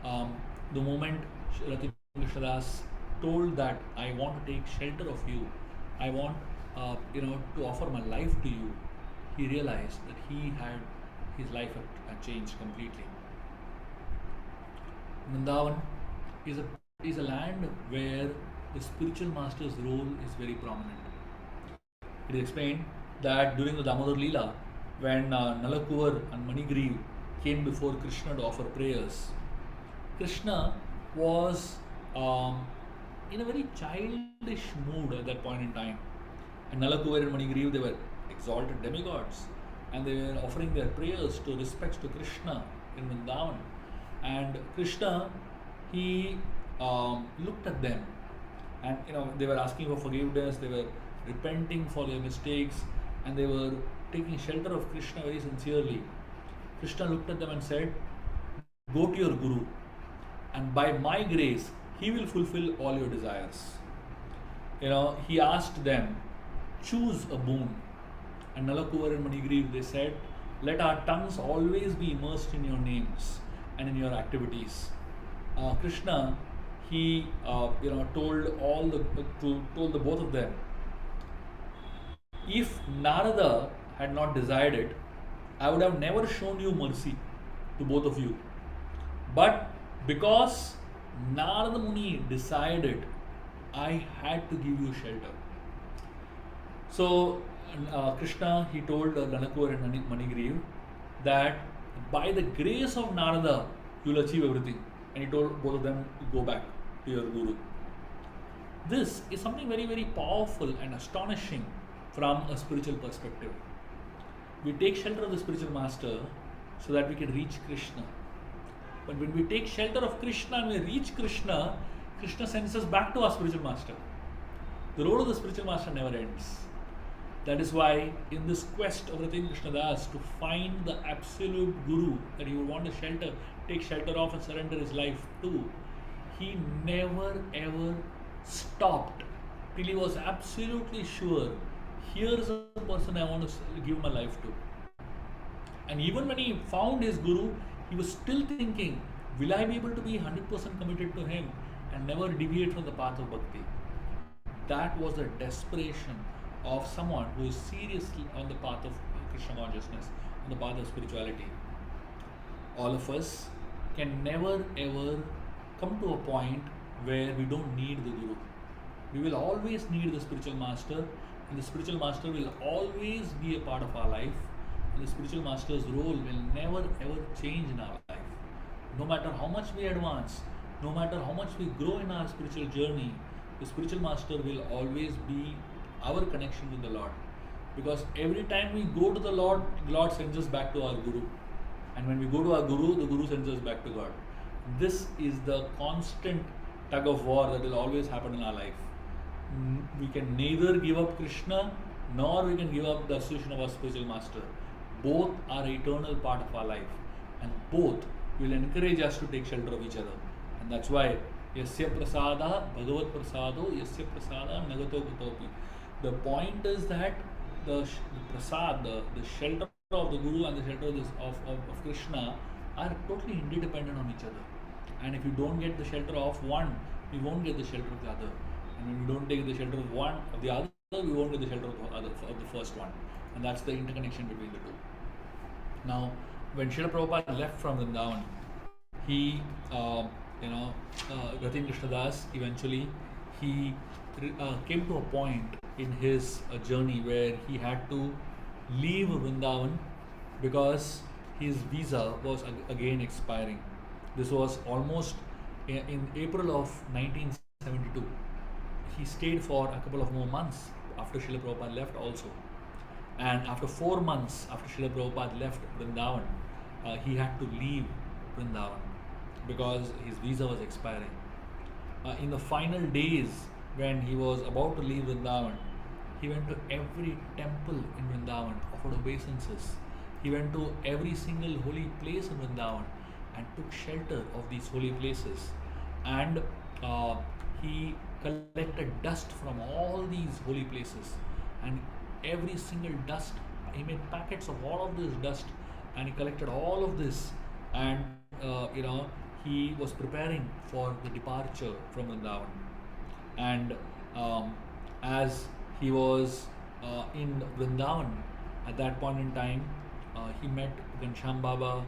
The moment Ratin Krishna Das told that I want to take shelter of you, I want to offer my life to you, he realized that his life had changed completely. Vrindavan is a land where the spiritual master's role is very prominent. It is explained that during the Damodar Leela, when Nalakuvar and Manigriv came before Krishna to offer prayers, Krishna was in a very childish mood at that point in time. And Nalakuvar and Manigriv, they were exalted demigods, and they were offering their prayers to respects to Krishna in Vrindavan. And Krishna, he looked at them, and they were asking for forgiveness, they were repenting for their mistakes, and they were taking shelter of Krishna very sincerely. Krishna looked at them and said, "Go to your Guru, and by my grace, he will fulfill all your desires." He asked them, "Choose a boon." And Nalakuvar and Manigriv, they said, "Let our tongues always be immersed in your names and in your activities." Krishna, he told the both of them, if Narada had not desired it, I would have never shown you mercy to both of you. But because Narada Muni decided, I had to give you shelter. So Krishna, he told Nalakuvar and Manigriv that by the grace of Narada, you will achieve everything. And he told both of them to go back to your Guru. This is something very, very powerful and astonishing from a spiritual perspective. We take shelter of the spiritual master so that we can reach Krishna. But when we take shelter of Krishna and we reach Krishna, Krishna sends us back to our spiritual master. The road of the spiritual master never ends. That is why in this quest of Ratin Krishnadas to find the absolute Guru that he would want to take shelter of and surrender his life to, he never ever stopped till he was absolutely sure, here is a person I want to give my life to. And even when he found his Guru, he was still thinking, will I be able to be 100% committed to him and never deviate from the path of bhakti? That was the desperation of someone who is seriously on the path of Krishna consciousness, on the path of spirituality. All of us can never ever come to a point where we don't need the Guru. We will always need the spiritual master, and the spiritual master will always be a part of our life, and the spiritual master's role will never ever change in our life. No matter how much we advance, no matter how much we grow in our spiritual journey, the spiritual master will always be our connection with the Lord. Because every time we go to the Lord, Lord sends us back to our Guru. And when we go to our Guru, the Guru sends us back to God. This is the constant tug of war that will always happen in our life. We can neither give up Krishna nor we can give up the association of our spiritual master. Both are eternal part of our life, and both will encourage us to take shelter of each other. And that's why Yasya prasada bhagavat prasado Yasya prasada nagato kutopi. The point is that the prasad, the shelter of the Guru and the shelter of Krishna are totally interdependent on each other. And if you don't get the shelter of one, we won't get the shelter of the other. And when we don't take the shelter of one of the other, we won't get the shelter of the first one. And that's the interconnection between the two. Now, when Srila Prabhupada left from Vrindavan, he, Ratin Krishnadas, eventually, he came to a point in his journey where he had to leave Vrindavan because his visa was again expiring. This was almost in April of 1972. He stayed for a couple of more months after Srila Prabhupada left also. And after 4 months after Srila Prabhupada left Vrindavan, he had to leave Vrindavan because his visa was expiring. In the final days when he was about to leave Vrindavan, he went to every temple in Vrindavan, offered obeisances. He went to every single holy place in Vrindavan and took shelter of these holy places. And he collected dust from all these holy places, and every single dust, he made packets of all of this dust, and he collected all of this, and he was preparing for the departure from Vrindavan. And as he was in Vrindavan at that point in time, he met Ghanshyam Baba.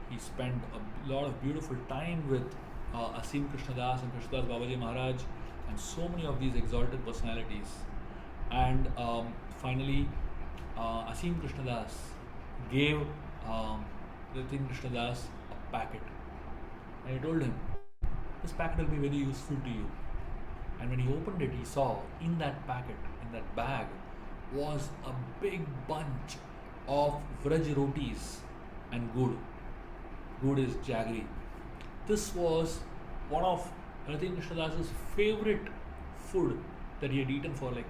He spent a lot of beautiful time with Asim Krishnadas and Krishnadas Babaji Maharaj and so many of these exalted personalities. And finally, Asim Krishnadas gave Ratin Krishnadas a packet. And he told him, this packet will be very useful to you. And when he opened it, he saw in that packet, in that bag, was a big bunch of vraj rotis and good. Good is jaggery. This was one of Ratin Krishnadas's favorite food that he had eaten for like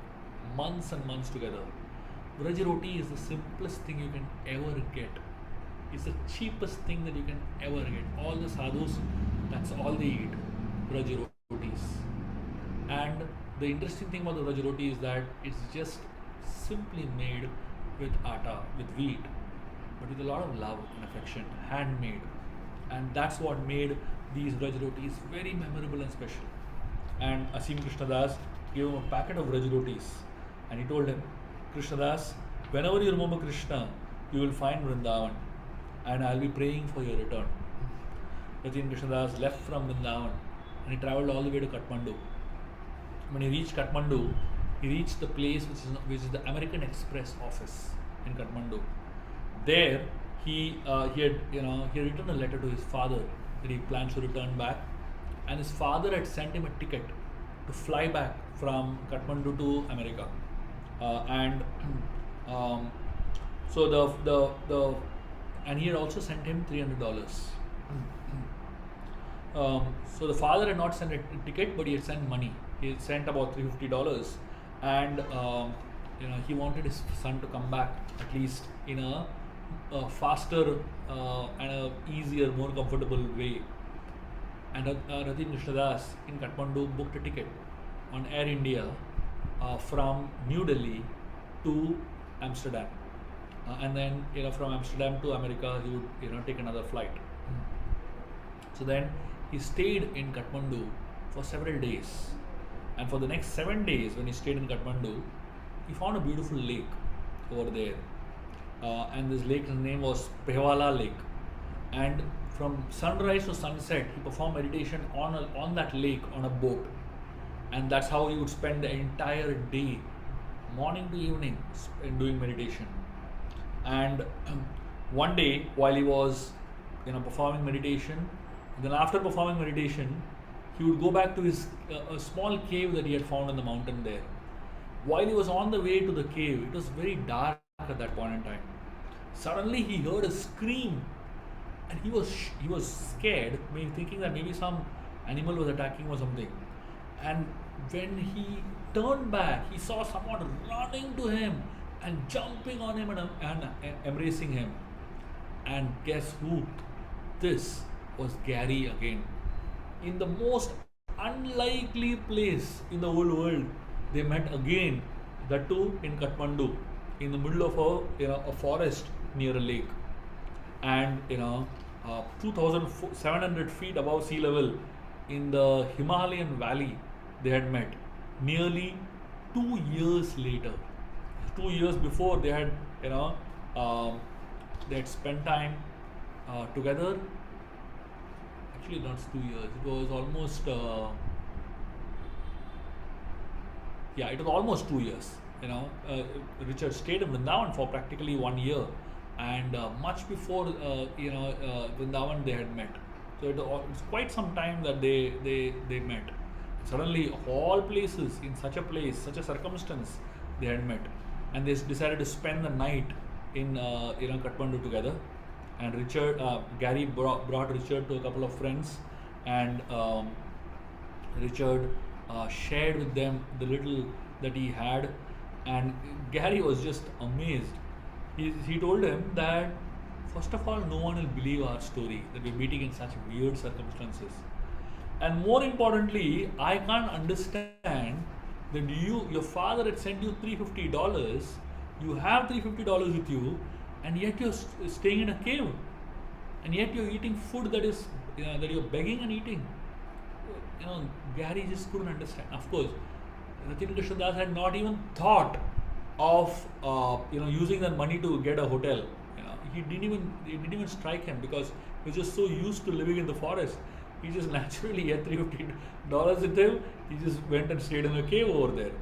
months and months together. Vraj roti is the simplest thing you can ever get. It's the cheapest thing that you can ever get. All the sadhus, that's all they eat, vraj rotis. And the interesting thing about the vraj roti is that it's just simply made with atta, with wheat, but with a lot of love and affection, handmade. And that's what made these vraj rotis very memorable and special. And Asim Krishnadas gave him a packet of vraj rotis, and he told him, Krishnadas, whenever you remember Krishna, you will find Vrindavan, and I'll be praying for your return. Ratin Krishnadas left from Vrindavan and he travelled all the way to Kathmandu. When he reached Kathmandu, he reached the place which is the American Express office in Kathmandu. There, he had written a letter to his father that he plans to return back, and his father had sent him a ticket to fly back from Kathmandu to America, and so the and he had also sent him $300. So the father had not sent a ticket, but he had sent money. He had sent about $350, and he wanted his son to come back at least in a faster and a easier, more comfortable way. And Ratin Krishnadas in Kathmandu booked a ticket on Air India from New Delhi to Amsterdam, and then from Amsterdam to America he would take another flight. So then he stayed in Kathmandu for several days, and for the next 7 days when he stayed in Kathmandu, he found a beautiful lake over there, and this lake's name was Pehwala Lake. And from sunrise to sunset, he performed meditation on that lake on a boat, and that's how he would spend the entire day, morning to evening, doing meditation. And one day, while he was performing meditation, then after performing meditation, he would go back to his a small cave that he had found in the mountain there. While he was on the way to the cave, it was very dark at that point in time. Suddenly he heard a scream, and he was scared, maybe thinking that maybe some animal was attacking or something. And when he turned back, he saw someone running to him and jumping on him and embracing him. And guess who? This was Gary again. In the most unlikely place in the whole world, they met again. That too in Kathmandu, in the middle of a forest near a lake, and 2,700 feet above sea level in the Himalayan valley, they had met. Nearly 2 years later, 2 years before, they had spent time together. Actually, not 2 years. It was almost it was almost 2 years. Richard stayed in Vrindavan for practically 1 year, and much before Vrindavan they had met. So it's quite some time that they met. Suddenly, of all places, in such a place, such a circumstance, they had met, and they decided to spend the night in Kathmandu together. And Gary brought Richard to a couple of friends, and Richard shared with them the little that he had, and Gary was just amazed. He told him that first of all, no one will believe our story, that we're meeting in such weird circumstances, and more importantly, I can't understand that your father had sent you $350. You have $350 with you, and yet you're staying in a cave, and yet you're eating food that you're begging and eating. Gary just couldn't understand. Of course, Ratin Krishnadas had not even thought of using that money to get a hotel. It didn't even strike him, because he was just so used to living in the forest. He just naturally had $350 with him. He just went and stayed in a cave over there,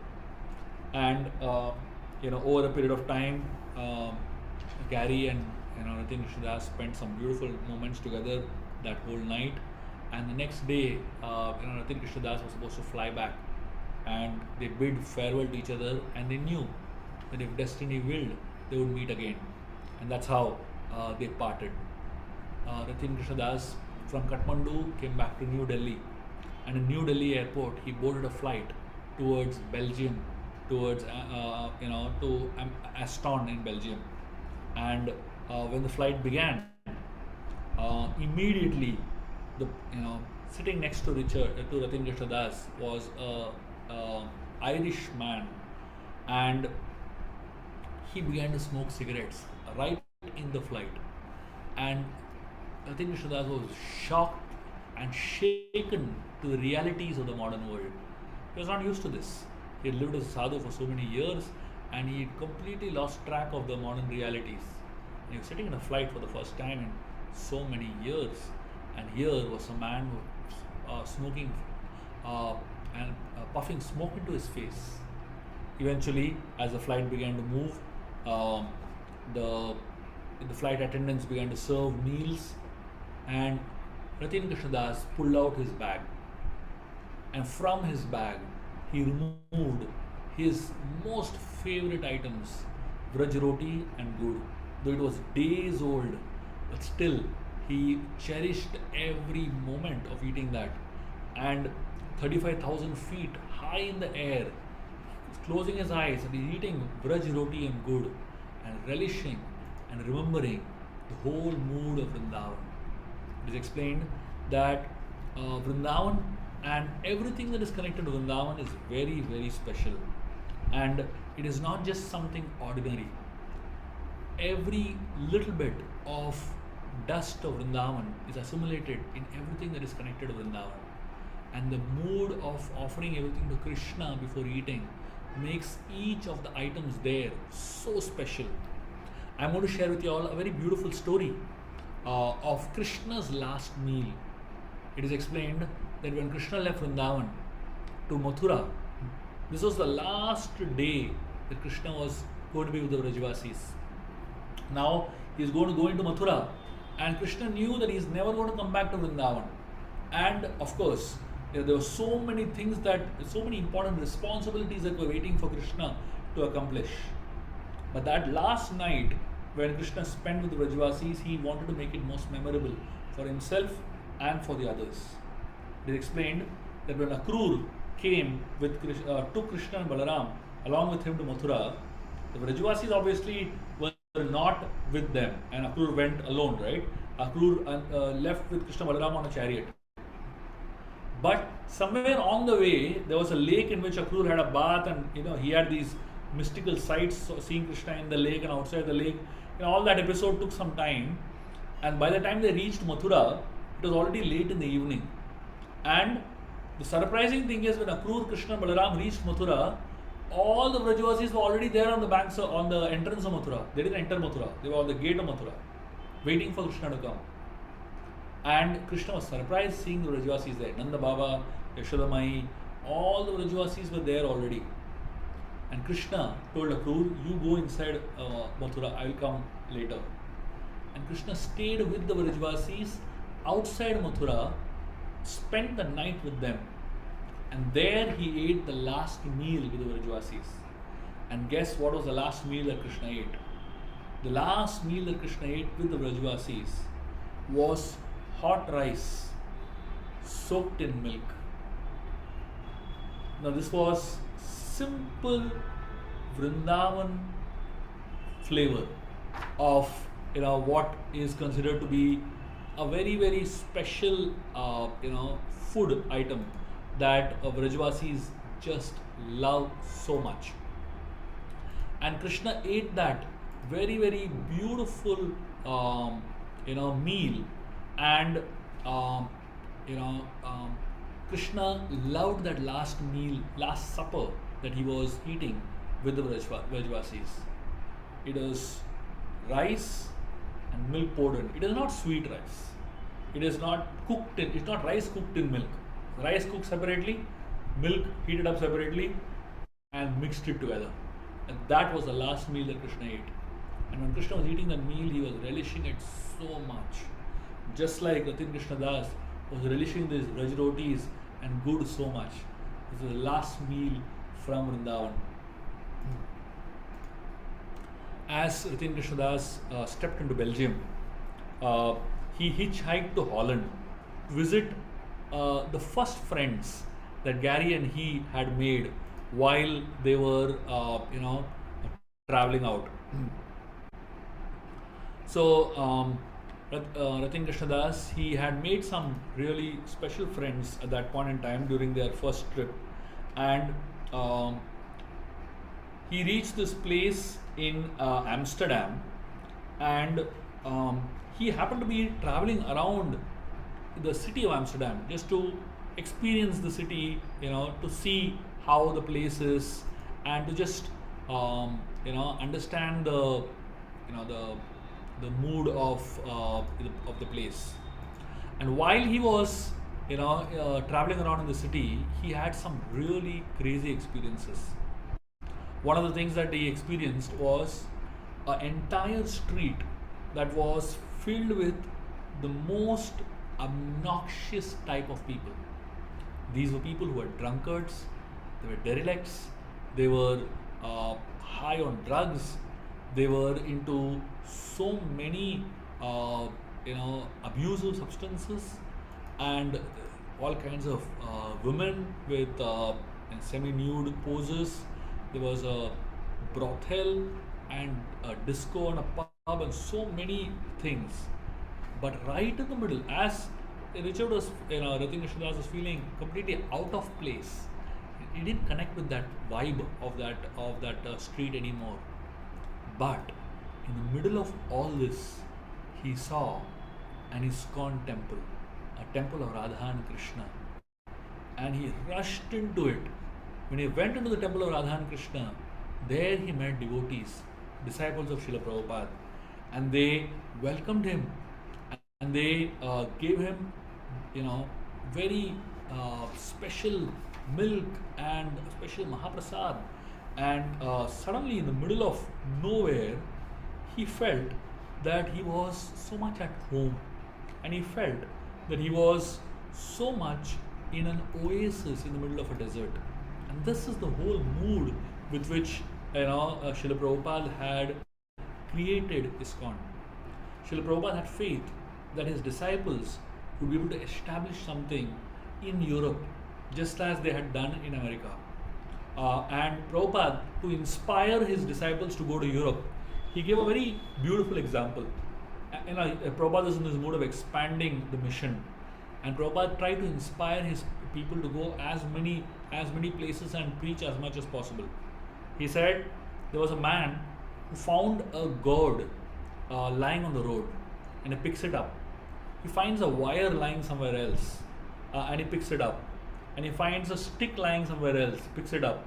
and over a period of time, Gary and Ratin Krishnadas spent some beautiful moments together that whole night. And the next day, Ratin Krishnadas was supposed to fly back and they bid farewell to each other, and they knew that if destiny willed, they would meet again, and that's how they parted. Ratin Krishnadas from Kathmandu came back to New Delhi, and in New Delhi airport he boarded a flight towards Belgium, towards to Aston in Belgium, and when the flight began, immediately the sitting next to Ratin Krishnadas was a Irish man, and he began to smoke cigarettes right in the flight, and Ratin Krishnadas was shocked and shaken to the realities of the modern world. He was not used to this. He had lived as a sadhu for so many years, and he had completely lost track of the modern realities. And he was sitting in a flight for the first time in so many years, and here was a man smoking and puffing smoke into his face. Eventually, as the flight began to move, the flight attendants began to serve meals, and Ratin Krishnadas pulled out his bag, and from his bag he removed his most favorite items, Vraj roti and gur. Though it was days old, but still he cherished every moment of eating that. And 35,000 feet high in the air, closing his eyes, and he's eating Vraj roti and gur and relishing and remembering the whole mood of Vrindavan. It is explained that Vrindavan and everything that is connected to Vrindavan is very, very special, and it is not just something ordinary. Every little bit of dust of Vrindavan is assimilated in everything that is connected to Vrindavan, and the mood of offering everything to Krishna before eating makes each of the items there so special. I'm going to share with you all a very beautiful story of Krishna's last meal. It is explained that when Krishna left Vrindavan to Mathura, this was the last day that Krishna was going to be with the Vrajvasis. Now he is going to go into Mathura, and Krishna knew that he is never going to come back to Vrindavan. And of course, there were so many important responsibilities that were waiting for Krishna to accomplish. But that last night, when Krishna spent with the Vrajvasis, he wanted to make it most memorable for himself and for the others. It is explained that when Akrur came with took Krishna and Balaram along with him to Mathura, the Vrajvasis obviously were not with them, and Akrur went alone, right? Akrur left with Krishna and Balaram on a chariot. But somewhere on the way, there was a lake in which Akrur had a bath, and he had these mystical sights, seeing Krishna in the lake and outside the lake. All that episode took some time, and by the time they reached Mathura, it was already late in the evening. And the surprising thing is, when Akrur, Krishna and Balaram reached Mathura, all the Vrajvasis were already there on the banks, on the entrance of Mathura. They didn't enter Mathura. They were on the gate of Mathura, waiting for Krishna to come. And Krishna was surprised seeing the Vrajvasis there. Nanda Baba, Yashoda Mai, all the Vrajvasis were there already. And Krishna told Akrur, you go inside Mathura, I will come later. And Krishna stayed with the Vrajvasis outside Mathura, spent the night with them. And there he ate the last meal with the Vrajvasis. And guess what was the last meal that Krishna ate? The last meal that Krishna ate with the Vrajvasis was hot rice soaked in milk. Now this was simple Vrindavan flavor of what is considered to be a very, very special food item that Vrajvasis just love so much. And Krishna ate that very, very beautiful meal, and Krishna loved that last meal, last supper that he was eating with the Vrajvasis. It is rice and milk poured in. It is not sweet rice. It is not cooked in. It's not rice cooked in milk. Rice cooked separately, milk heated up separately, and mixed it together. And that was the last meal that Krishna ate. And when Krishna was eating that meal, he was relishing it so much. Just like Ratin Krishnadas was relishing these Vraj rotis and gur so much. This was the last meal from Vrindavan. As Ritin Krishnadas stepped into Belgium, he hitchhiked to Holland to visit the first friends that Gary and he had made while they were, traveling out. So, Ratin Krishnadas, he had made some really special friends at that point in time during their first trip, and he reached this place in Amsterdam, and he happened to be traveling around the city of Amsterdam just to experience the city, to see how the place is, and to just understand the mood of the place. And while he was traveling around in the city, he had some really crazy experiences. One of the things that he experienced was an entire street that was filled with the most obnoxious type of people. These were people who were drunkards, they were derelicts, they were high on drugs, they were into so many abusive substances, and all kinds of women with semi-nude poses. There was a brothel and a disco and a pub and so many things. But right in the middle, as Richard was, Ratin Krishnadas was feeling completely out of place. He didn't connect with that vibe of that street anymore. But in the middle of all this, he saw an ISKCON temple, a temple of Radha and Krishna, and he rushed into it. When he went into the temple of Radha and Krishna, there he met devotees, disciples of Srila Prabhupada, and they welcomed him, and they gave him, very special milk and special Mahaprasad. And suddenly, in the middle of nowhere, he felt that he was so much at home, and he felt that he was so much in an oasis in the middle of a desert. And this is the whole mood with which Srila Prabhupada had created ISKCON. Srila Prabhupada had faith that his disciples would be able to establish something in Europe, just as they had done in America. And Prabhupada, to inspire his disciples to go to Europe, he gave a very beautiful example. Prabhupada is in this mood of expanding the mission, and Prabhupada tried to inspire his people to go as many places and preach as much as possible. He said there was a man who found a gourd lying on the road, and he picks it up. He finds a wire lying somewhere else, and he picks it up. And he finds a stick lying somewhere else, picks it up.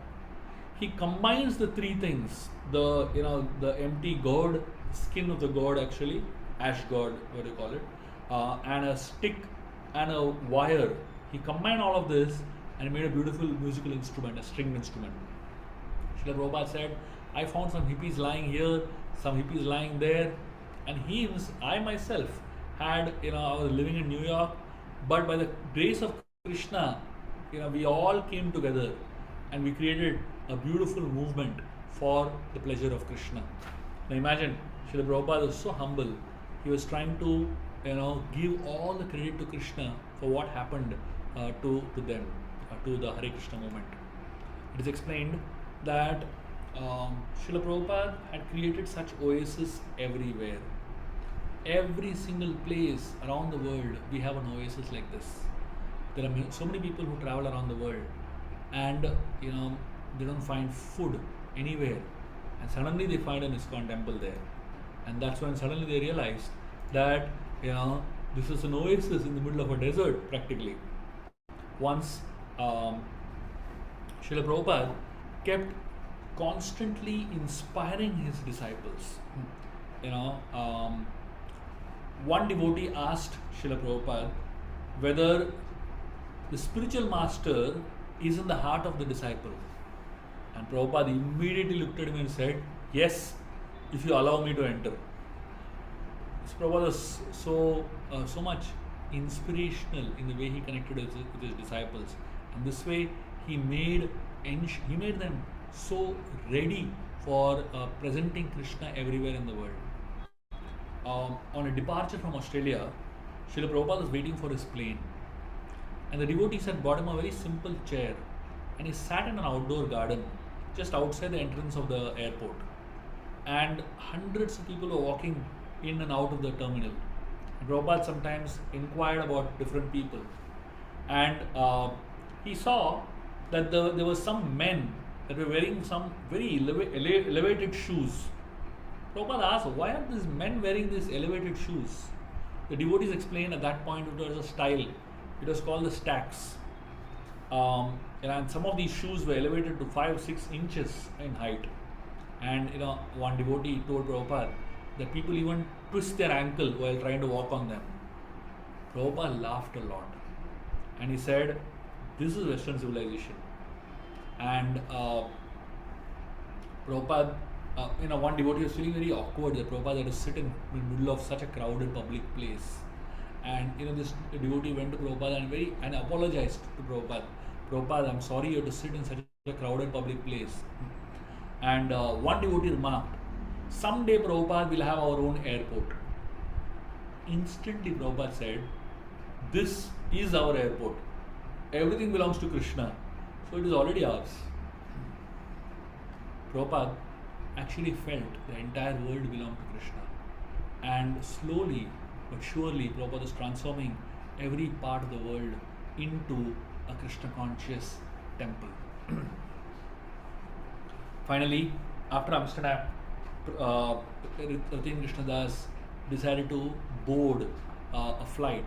He combines the three things: the empty gourd, skin of the gourd, actually ash gourd, what do you call it, and a stick and a wire. He combined all of this and made a beautiful musical instrument, a stringed instrument. Srila Prabhupada said, I found some hippies lying here, some hippies lying there, and I myself had, I was living in New York, but by the grace of Krishna, we all came together and we created a beautiful movement for the pleasure of Krishna. Now imagine, Srila Prabhupada was so humble. He was trying to, give all the credit to Krishna for what happened to them, to the Hare Krishna movement. It is explained that Srila Prabhupada had created such oases everywhere. Every single place around the world, we have an oasis like this. There are so many people who travel around the world, and they don't find food anywhere, and suddenly they find an ISKCON temple there, and that's when suddenly they realize that this is an oasis in the middle of a desert practically. Once Srila Prabhupada kept constantly inspiring his disciples. One devotee asked Srila Prabhupada whether the spiritual master is in the heart of the disciple. And Prabhupada immediately looked at him and said, yes, if you allow me to enter. Prabhupada was so much inspirational in the way he connected with his disciples. And this way, he made them so ready for presenting Krishna everywhere in the world. On a departure from Australia, Srila Prabhupada was waiting for his plane, and the devotees had brought him a very simple chair, and he sat in an outdoor garden just outside the entrance of the airport. And hundreds of people were walking in and out of the terminal. And Prabhupada sometimes inquired about different people, and he saw that there were some men that were wearing some very elevated shoes. Prabhupada asked, why are these men wearing these elevated shoes? The devotees explained at that point it was a style. It was called the stacks. And some of these shoes were elevated to 5-6 inches in height. And one devotee told Prabhupada that people even twist their ankle while trying to walk on them. Prabhupada laughed a lot, and he said, this is Western civilization. And Prabhupada, one devotee was feeling very awkward that Prabhupada had to sit in the middle of such a crowded public place. And this devotee went to Prabhupada and apologized to Prabhupada. Prabhupada, I'm sorry you have to sit in such a crowded public place. And one devotee remarked, someday Prabhupada will have our own airport. Instantly Prabhupada said, this is our airport. Everything belongs to Krishna. So it is already ours. Prabhupada actually felt the entire world belonged to Krishna. And slowly but surely Prabhupada is transforming every part of the world into a Krishna conscious temple. Finally, after Amsterdam, Ratin Krishnadas decided to board a flight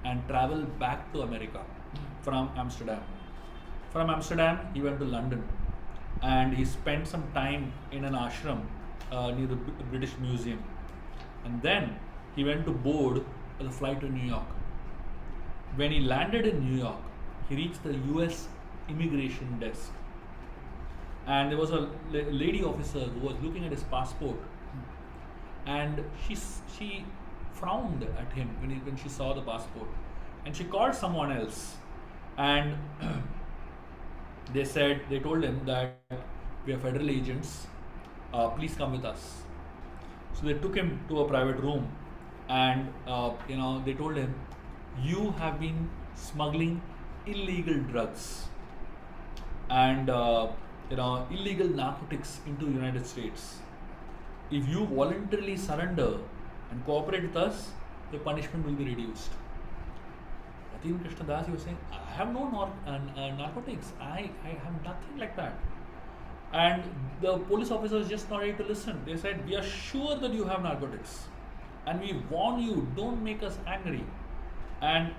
and travel back to America from Amsterdam. From Amsterdam, he went to London, and he spent some time in an ashram near the British Museum. And then he went to board the flight to New York. When he landed in New York, he reached the US immigration desk. And there was a lady officer who was looking at his passport, and she frowned at him when she saw the passport, and she called someone else, and they told him that we are federal agents, please come with us. So they took him to a private room, and they told him, you have been smuggling illegal drugs and illegal narcotics into the United States. If you voluntarily surrender and cooperate with us, the punishment will be reduced. Ratin Krishnadas, he was saying, I have no narcotics. I have nothing like that. And the police officers just not ready to listen. They said, we are sure that you have narcotics, and we warn you, don't make us angry. And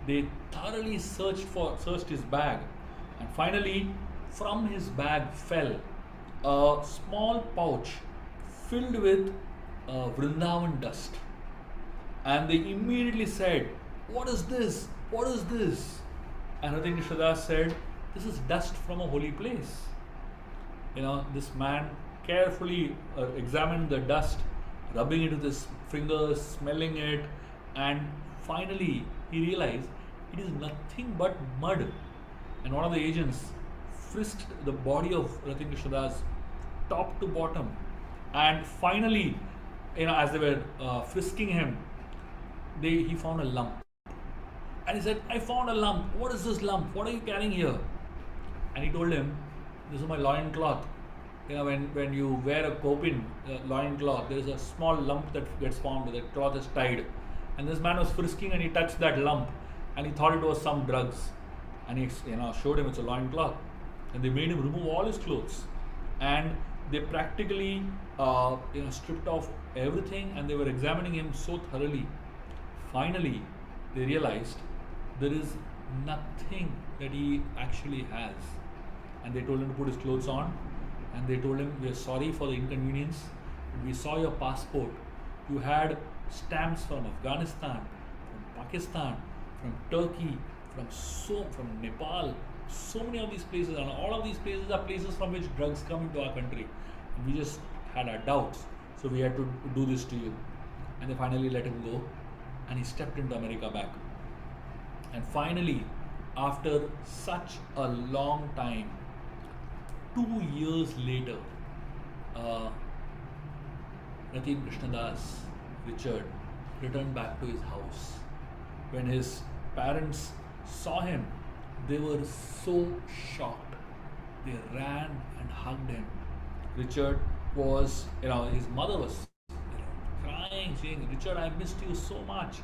they thoroughly searched his bag, and finally from his bag fell a small pouch filled with Vrindavan dust. And they immediately said, what is this? What is this? And Ratin Krishnadas said, this is dust from a holy place. This man carefully examined the dust, rubbing it with his fingers, smelling it, and finally he realized it is nothing but mud. And one of the agents frisked the body of Ratin Krishnadas top to bottom, and finally, as they were frisking him, he found a lump. And he said, I found a lump. What is this lump? What are you carrying here? And he told him, this is my loin cloth. When you wear a kopin loin cloth, there is a small lump that gets formed. The cloth is tied. And this man was frisking, and he touched that lump, and he thought it was some drugs. And he showed him it's a loin cloth. And they made him remove all his clothes. And they practically stripped off everything, and they were examining him so thoroughly. Finally, they realized there is nothing that he actually has. And they told him to put his clothes on, and they told him, we are sorry for the inconvenience. We saw your passport. You had stamps from Afghanistan, from Pakistan, from Turkey, from Nepal, so many of these places, and all of these places are places from which drugs come into our country. And we just had our doubts, so we had to do this to you. And they finally let him go, and he stepped into America back. And finally, after such a long time, 2 years later, uh, Ratin Krishnadas, Richard, returned back to his house. When his parents saw him, they were so shocked. They ran and hugged him. Richard was, his mother was, crying, saying, "Richard, I missed you so much."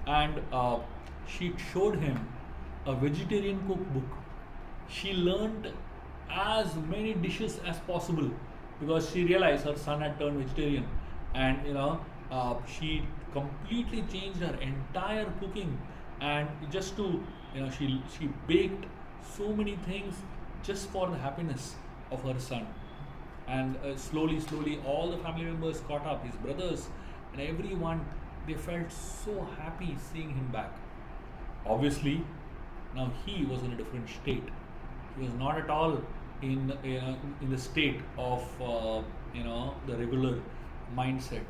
And she showed him a vegetarian cookbook. She learned as many dishes as possible because she realized her son had turned vegetarian, and she completely changed her entire cooking, and just to she baked so many things just for the happiness of her son. And slowly all the family members caught up, his brothers and everyone. They felt so happy seeing him back. Obviously, now he was in a different state. He was not at all in the state of the regular mindset.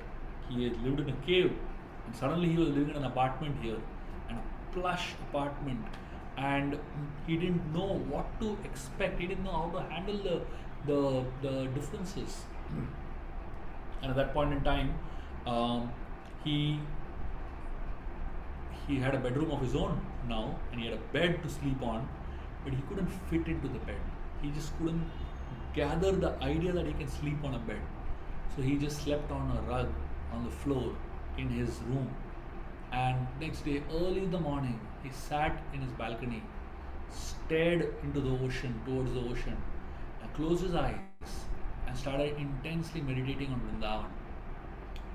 He had lived in a cave, and suddenly he was living in an apartment here, and a plush apartment, and he didn't know what to expect. He didn't know how to handle the differences. And at that point in time, he had a bedroom of his own now, and he had a bed to sleep on, but he couldn't fit into the bed. He just couldn't gather the idea that he can sleep on a bed. So he just slept on a rug on the floor in his room. And next day, early in the morning, he sat in his balcony, stared into the ocean, towards the ocean, and closed his eyes and started intensely meditating on Vrindavan.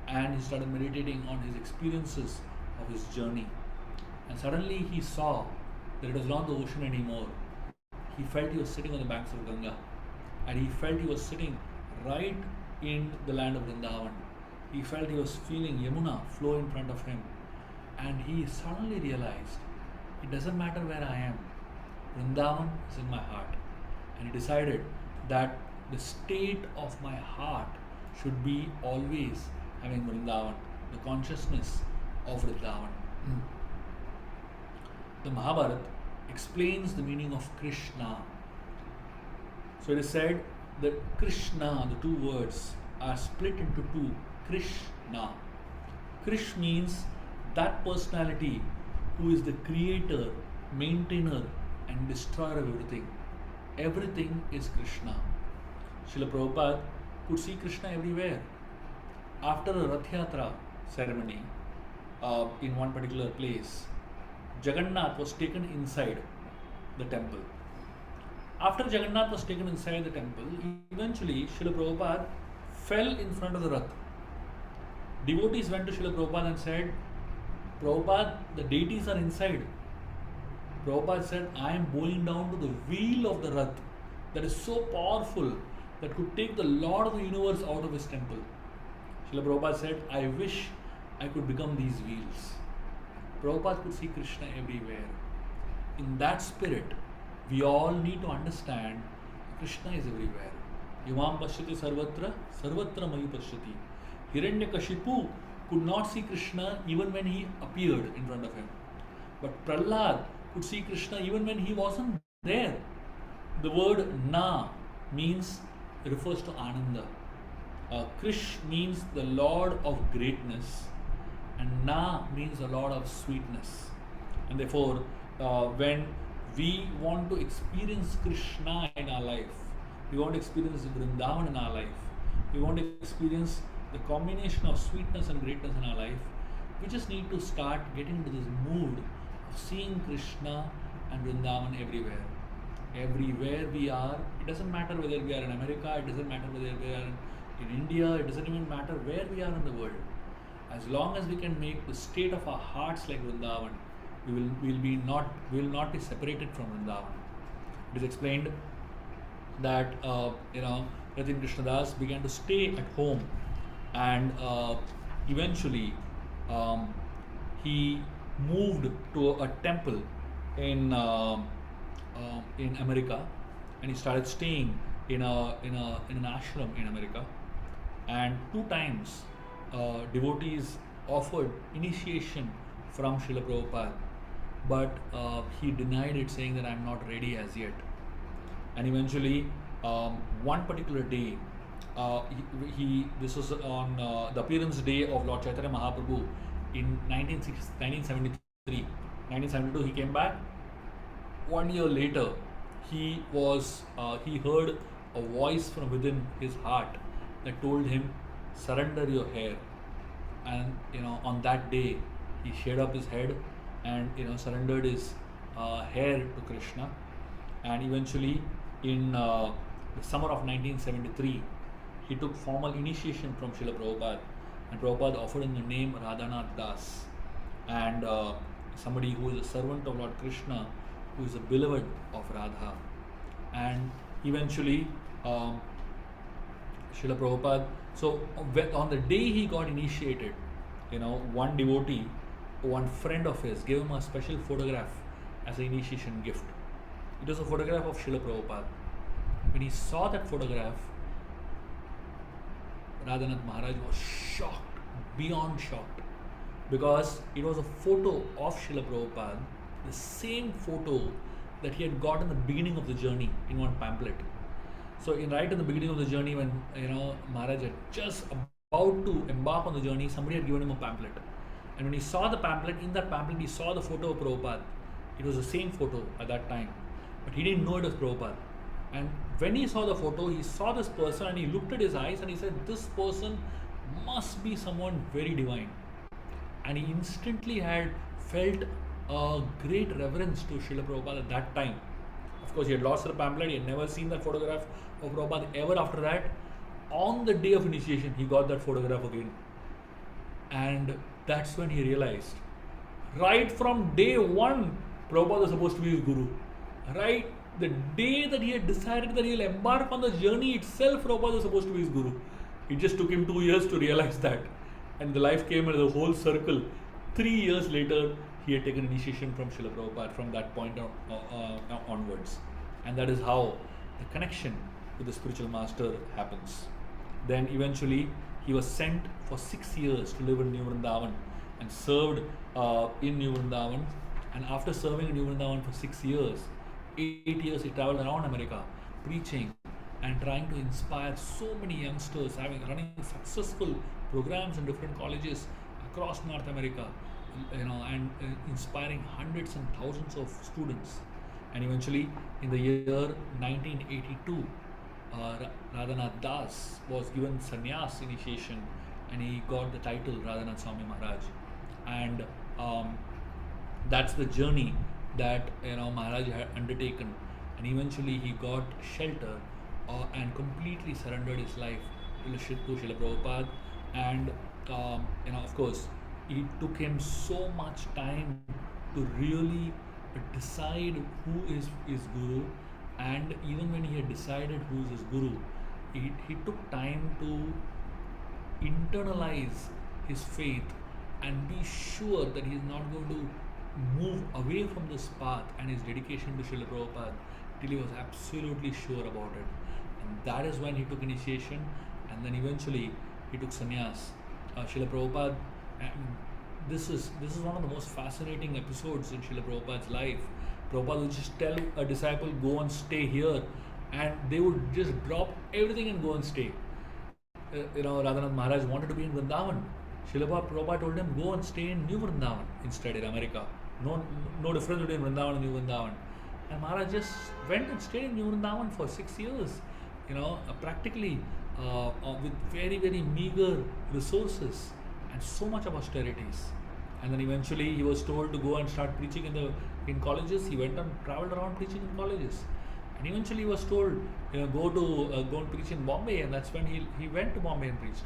And he started meditating on his experiences of his journey. And suddenly he saw that it was not the ocean anymore. He felt he was sitting on the banks of Ganga, and he felt he was sitting right in the land of Vrindavan. He felt he was feeling Yamuna flow in front of him, and he suddenly realized it doesn't matter where I am, Vrindavan is in my heart. And he decided that the state of my heart should be always having Vrindavan, the consciousness of Vrindavan. The Mahabharata explains the meaning of Krishna. So it is said that Krishna, the two words, are split into two. Krishna. Krish means that personality who is the creator, maintainer, and destroyer of everything. Everything is Krishna. Srila Prabhupada could see Krishna everywhere. After a Rath Yatra ceremony in one particular place, Jagannath was taken inside the temple. After Jagannath was taken inside the temple, eventually Srila Prabhupada fell in front of the Rath. Devotees went to Srila Prabhupada and said, "Prabhupada, the deities are inside." Prabhupada said, "I am bowing down to the wheel of the Rath that is so powerful that could take the Lord of the universe out of his temple." Srila Prabhupada said, "I wish I could become these wheels." Prabhupada could see Krishna everywhere. In that spirit, we all need to understand Krishna is everywhere. Yamam pashyati sarvatra, sarvatra mayu pashyati. Hiranyakashipu could not see Krishna even when he appeared in front of him. But Prahlad could see Krishna even when he wasn't there. The word Na refers to Ananda. Krish means the Lord of greatness, and Na means the Lord of sweetness. And therefore, when we want to experience Krishna in our life, we want to experience Vrindavan in our life, we want to experience the combination of sweetness and greatness in our life, we just need to start getting into this mood of seeing Krishna and Vrindavan everywhere. Everywhere we are, it doesn't matter whether we are in America, it doesn't matter whether we are in India, it doesn't even matter where we are in the world. As long as we can make the state of our hearts like Vrindavan, we will not be separated from Vrindavan. It is explained that Ratin Krishnadas began to stay at home, and eventually he moved to a temple in America, and he started staying in an ashram in America. And 2 times devotees offered initiation from Srila Prabhupada. but he denied it, saying that I'm not ready as yet. And eventually, one particular day, this was on the appearance day of Lord Chaitanya Mahaprabhu in 1973. 1972, he came back. 1 year later, he heard a voice from within his heart that told him, surrender your hair. And on that day, he shaved up his head and surrendered his hair to Krishna. And eventually, in the summer of 1973, he took formal initiation from Srila Prabhupada, and Prabhupada offered him the name Radhanath Das, and somebody who is a servant of Lord Krishna, who is a beloved of Radha. And eventually, Srila Prabhupada, so on the day he got initiated, one devotee, one friend of his, gave him a special photograph as an initiation gift. It was a photograph of Srila Prabhupada. When he saw that photograph, Radhanath Maharaj was shocked, beyond shocked, because it was a photo of Srila Prabhupada, the same photo that he had got in the beginning of the journey in one pamphlet. So right in the beginning of the journey, when Maharaj had just about to embark on the journey, somebody had given him a pamphlet. And when he saw the pamphlet, in that pamphlet he saw the photo of Prabhupada. It was the same photo at that time, but he didn't know it was Prabhupada. And when he saw the photo, he saw this person and he looked at his eyes and he said, this person must be someone very divine. And he instantly had felt a great reverence to Srila Prabhupada at that time. Of course, he had lost the pamphlet, he had never seen that photograph of Prabhupada ever after that. On the day of initiation, he got that photograph again. And that's when he realized, right from day one, Prabhupada was supposed to be his guru. Right? The day that he had decided that he will embark on the journey itself, Prabhupada was supposed to be his guru. It just took him 2 years to realize that. And the life came in the whole circle. 3 years later, he had taken initiation from Srila Prabhupada from that point onwards. And that is how the connection with the spiritual master happens. Then eventually, he was sent for 6 years to live in New Vrindavan and served in New Vrindavan. And after serving in New Vrindavan for 6 years, 8 years he traveled around America preaching and trying to inspire so many youngsters, running successful programs in different colleges across North America, and inspiring hundreds and thousands of students. And eventually, in the year 1982, Radhanath Das was given sannyas initiation, and he got the title Radhanath Swami Maharaj. And that's the journey that Maharaj had undertaken, and eventually he got shelter and completely surrendered his life to Srila Prabhupada. And of course, it took him so much time to really decide who is his guru. And even when he had decided who is his guru, he took time to internalize his faith and be sure that he is not going to move away from this path and his dedication to Srila Prabhupada till he was absolutely sure about it. And that is when he took initiation, and then eventually he took sannyas. Srila Prabhupada, this is one of the most fascinating episodes in Srila Prabhupada's life. Prabhupada would just tell a disciple, go and stay here, and they would just drop everything and go and stay. Radhanath Maharaj wanted to be in Vrindavan. Srila Prabhupada told him, go and stay in New Vrindavan instead in America. No difference between Vrindavan and New Vrindavan. And Maharaj just went and stayed in New Vrindavan for 6 years, practically with very, very meager resources and so much of austerities. And then eventually he was told to go and start preaching in colleges. He went and traveled around preaching in colleges. And eventually he was told, go and preach in Bombay, and that's when he went to Bombay and preached.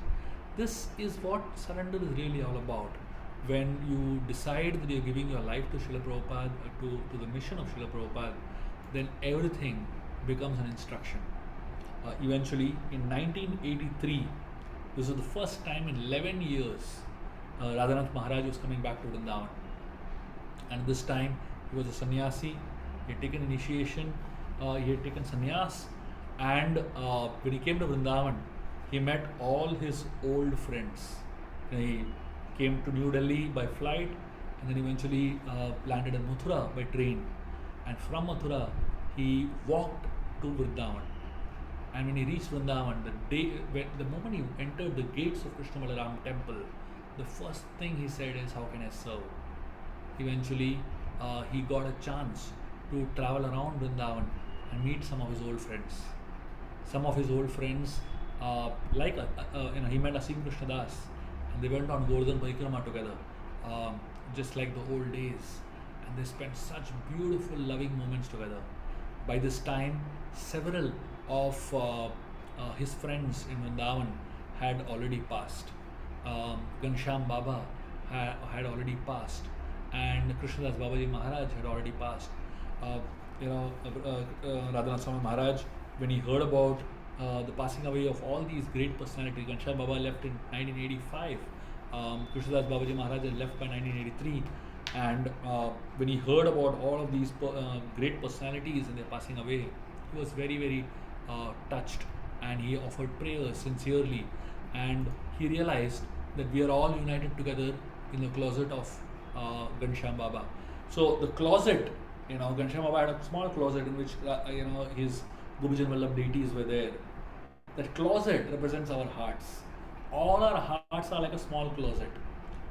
This is what surrender is really all about. When you decide that you're giving your life to Srila Prabhupada, to the mission of Srila Prabhupada, then everything becomes an instruction. Eventually, in 1983, this was the first time in 11 years, Radhanath Maharaj was coming back to Vrindavan. And this time, he was a sannyasi. He had taken initiation, he had taken sannyas, and when he came to Vrindavan, he met all his old friends. He came to New Delhi by flight, and then eventually landed in Mathura by train. And from Mathura, he walked to Vrindavan. And when he reached Vrindavan, the moment he entered the gates of Krishna Balaram temple, the first thing he said is, "How can I serve?" Eventually, he got a chance to travel around Vrindavan and meet some of his old friends. Some of his old friends, he met Asim Krishna Das, and they went on Govardhan Parikrama together, just like the old days, and they spent such beautiful, loving moments together. By this time, several of his friends in Vrindavan had already passed. Ghanshyam Baba had already passed, and Krishnadas Babaji Maharaj had already passed. Radhanath Swami Maharaj, when he heard about the passing away of all these great personalities, Ghanshyam Baba left in 1985, Krishnadas Babaji Maharaj had left by 1983, and when he heard about all of these great personalities and their passing away, he was very, very touched, and he offered prayers sincerely, and he realized that we are all united together in the closet of Ghanshyam Baba. So the closet, Ghanshyam Baba had a small closet in which his Gopijan Vallabh deities were there. That closet represents our hearts. All our hearts are like a small closet,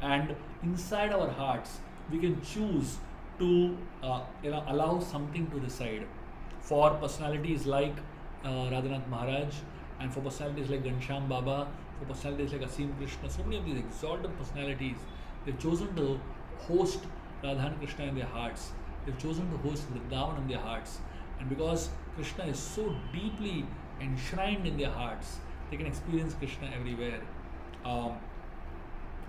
and inside our hearts we can choose to allow something to reside. For personalities like Radhanath Maharaj, and for personalities like Ghanshyam Baba, for personalities like Asim Krishna, so many of these exalted personalities, they've chosen to host Radha Krishna in their hearts. They've chosen to host Vrindavan in their hearts. And because Krishna is so deeply enshrined in their hearts, they can experience Krishna everywhere.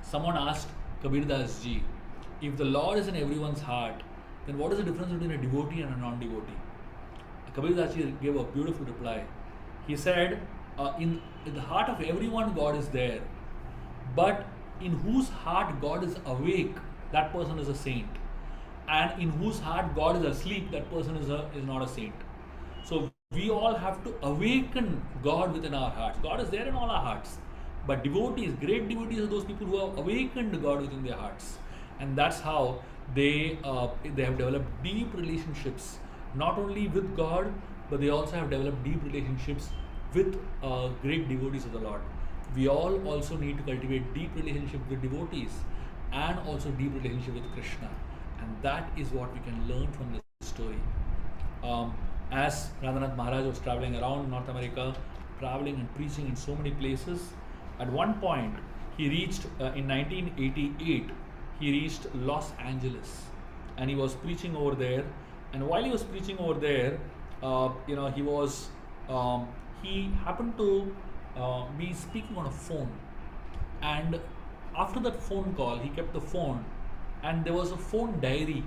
Someone asked Kabir Das ji, if the Lord is in everyone's heart, then what is the difference between a devotee and a non-devotee? Kabir Das ji gave a beautiful reply. He said, in the heart of everyone God is there, but in whose heart God is awake, that person is a saint. And in whose heart God is asleep, that person is not a saint. So we all have to awaken God within our hearts. God is there in all our hearts. But devotees, great devotees, are those people who have awakened God within their hearts. And that's how they have developed deep relationships, not only with God, but they also have developed deep relationships with great devotees of the Lord. We all also need to cultivate deep relationship with devotees and also deep relationship with Krishna. And that is what we can learn from this story. As Radhanath Maharaj was traveling around North America, traveling and preaching in so many places, at one point he reached, in 1988, he reached Los Angeles, and he was preaching over there. And while he was preaching over there, he happened to be speaking on a phone. And after that phone call, he kept the phone, and there was a phone diary.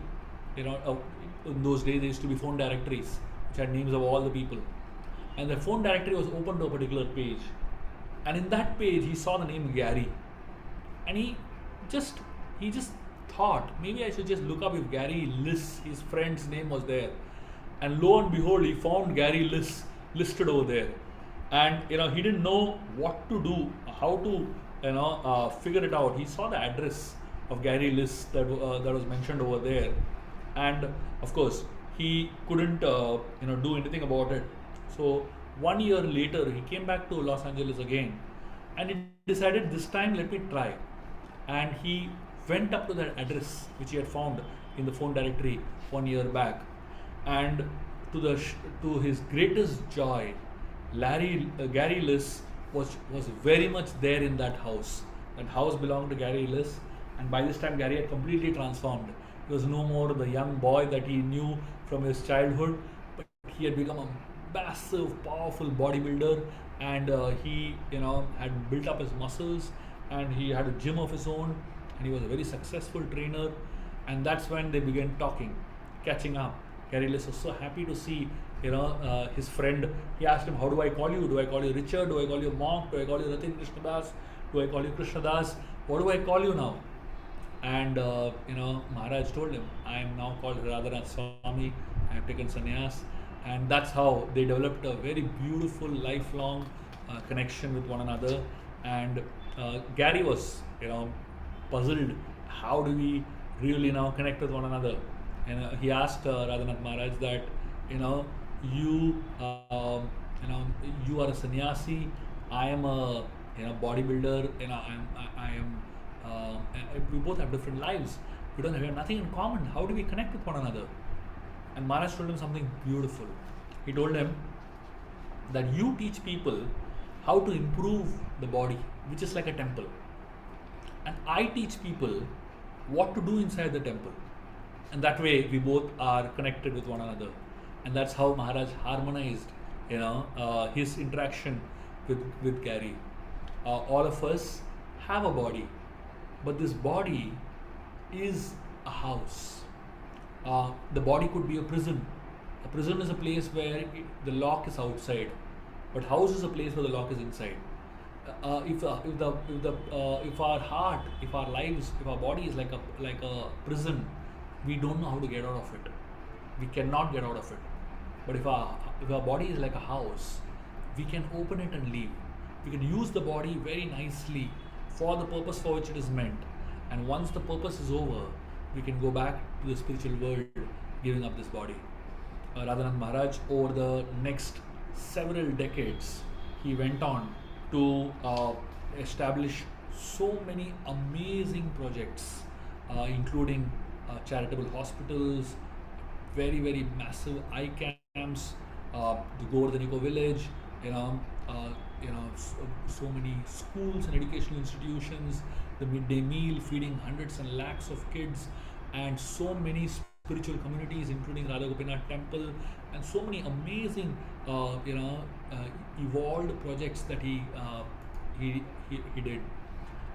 In those days there used to be phone directories which had names of all the people, and the phone directory was open to a particular page, and in that page he saw the name Gary, and he just thought, maybe I should just look up if Gary Liss, his friend's name, was there. And lo and behold, he found Gary Liss listed over there. And he didn't know what to do, how to figure it out. He saw the address of Gary Liss that was mentioned over there, and of course he couldn't do anything about it. So 1 year later he came back to Los Angeles again, and he decided, this time let me try. And he went up to that address which he had found in the phone directory 1 year back, and to his greatest joy, Gary Liss was very much there in that house. That house belonged to Gary Liss, and by this time Gary had completely transformed. He was no more the young boy that he knew from his childhood, but he had become a massive, powerful bodybuilder, and he had built up his muscles, and he had a gym of his own, and he was a very successful trainer. And that's when they began talking, catching up. Gary Liss was so happy to see his friend. He asked him, how do I call you? Do I call you Richard? Do I call you Monk? Do I call you Ratin Krishna Das? Do I call you Krishna Das? What do I call you now? And Maharaj told him, I am now called Radhanath Swami. I have taken sannyas. And that's how they developed a very beautiful lifelong connection with one another. And Gary was puzzled, how do we really now connect with one another. And he asked Radhanath Maharaj that, you know, you, you know, you are a sannyasi, I am a, you know, bodybuilder, you know, I am, we both have different lives. We have nothing in common. How do we connect with one another? And Maharaj told him something beautiful. He told him that you teach people how to improve the body, which is like a temple. And I teach people what to do inside the temple. And that way we both are connected with one another. And that's how Maharaj harmonized, you know, his interaction with Gary. All of us have a body, but this body is a house. The body could be a prison. A prison is a place where the lock is outside, but house is a place where the lock is inside. If our heart, if our lives, if our body is like a prison, we don't know how to get out of it. We cannot get out of it. But if our body is like a house, we can open it and leave. We can use the body very nicely for the purpose for which it is meant. And once the purpose is over, we can go back to the spiritual world, giving up this body. Radhanath Maharaj, over the next several decades, he went on to establish so many amazing projects, including charitable hospitals, very, very massive eye camps, the Govardhan Eco Village, so many schools and educational institutions, the midday meal feeding hundreds and lakhs of kids, and so many spiritual communities, including Radha Gopinath Temple, and so many amazing, evolved projects that he did.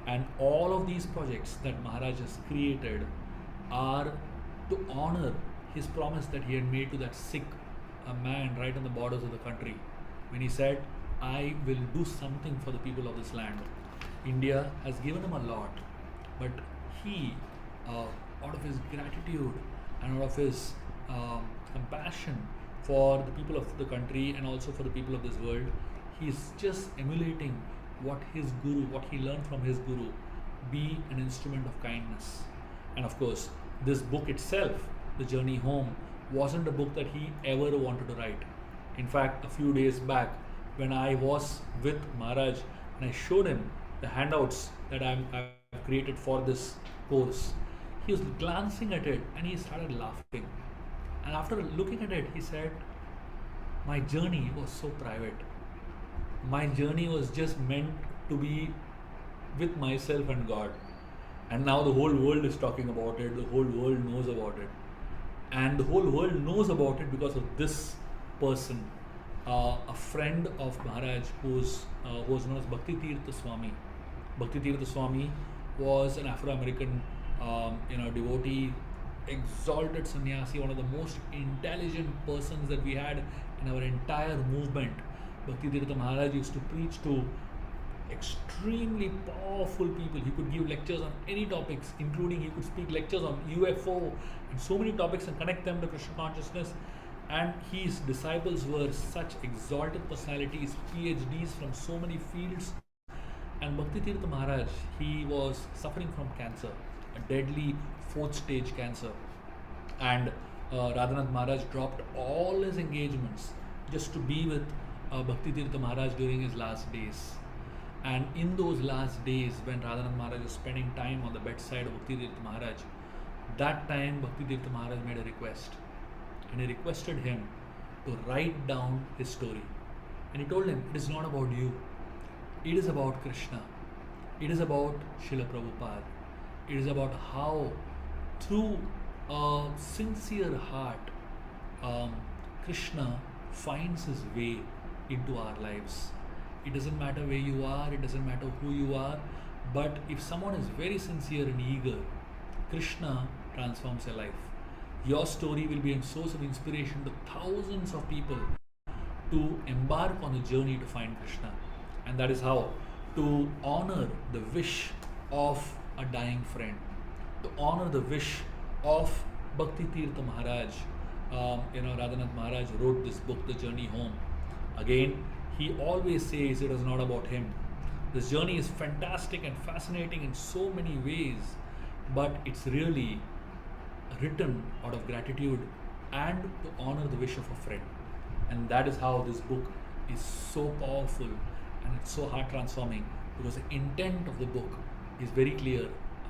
And all of these projects that Maharaj has created are to honor his promise that he had made to that Sikh man right on the borders of the country, when he said, I will do something for the people of this land. India has given him a lot, but he, out of his gratitude and out of his compassion for the people of the country and also for the people of this world, he is just emulating what his guru, what he learned from his guru, be an instrument of kindness. And of course, this book itself, The Journey Home, wasn't a book that he ever wanted to write. In fact, a few days back, when I was with Maharaj and I showed him the handouts that I've created for this course, he was glancing at it and he started laughing. And after looking at it, he said, my journey was so private. My journey was just meant to be with myself and God. And now the whole world is talking about it, the whole world knows about it. And the whole world knows about it because of this person, a friend of Maharaj who was known as Bhakti Tirtha Swami. Bhakti Tirtha Swami was an Afro-American devotee, exalted sannyasi, one of the most intelligent persons that we had in our entire movement. Bhakti Tirtha Maharaj used to preach to extremely powerful people. He could give lectures on any topics, including he could speak lectures on UFO and so many topics and connect them to Krishna consciousness. And his disciples were such exalted personalities, PhDs from so many fields. And Bhakti Tirtha Maharaj, he was suffering from cancer, a deadly 4th stage cancer. And Radhanath Maharaj dropped all his engagements just to be with Bhakti Tirtha Maharaj during his last days. And in those last days, when Radhanath Maharaj was spending time on the bedside of Bhakti Tirtha Maharaj, that time Bhakti Tirtha Maharaj made a request. And he requested him to write down his story. And he told him, it is not about you. It is about Krishna. It is about Srila Prabhupada. It is about how, through a sincere heart, Krishna finds his way into our lives. It doesn't matter where you are, it doesn't matter who you are, but if someone is very sincere and eager, Krishna transforms your life. Your story will be a source of inspiration to thousands of people to embark on the journey to find Krishna. And that is how, to honor the wish of a dying friend, to honor the wish of Bhakti Tirtha Maharaj, Radhanath Maharaj wrote this book, The Journey Home. Again, he always says it is not about him. This journey is fantastic and fascinating in so many ways, but it's really written out of gratitude and to honor the wish of a friend. And that is how this book is so powerful and it's so heart transforming, because the intent of the book is very clear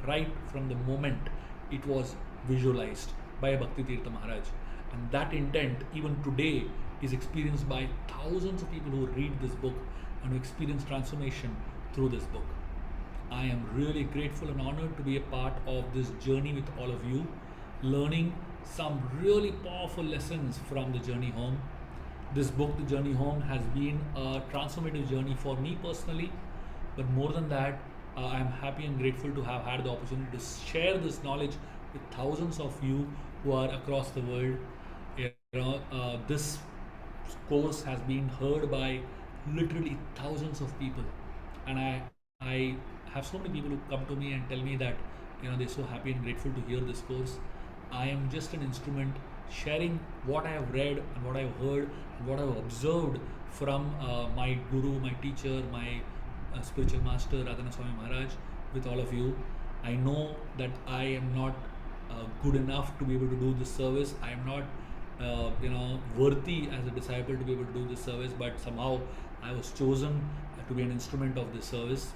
right from the moment it was visualized by Bhakti Tirtha Maharaj. And that intent, even today, is experienced by thousands of people who read this book and who experience transformation through this book. I am really grateful and honored to be a part of this journey with all of you, learning some really powerful lessons from the journey home. This book, The Journey Home, has been a transformative journey for me personally, but more than that, I am happy and grateful to have had the opportunity to share this knowledge with thousands of you who are across the world. This course has been heard by literally thousands of people, and I have so many people who come to me and tell me that they're so happy and grateful to hear this course. I am just an instrument sharing what I have read and what I have heard and what I have observed from my guru, my teacher, my spiritual master Radhanath Swami Maharaj with all of you. I know that I am not good enough to be able to do this service. I am not worthy as a disciple to be able to do this service, but somehow I was chosen to be an instrument of this service.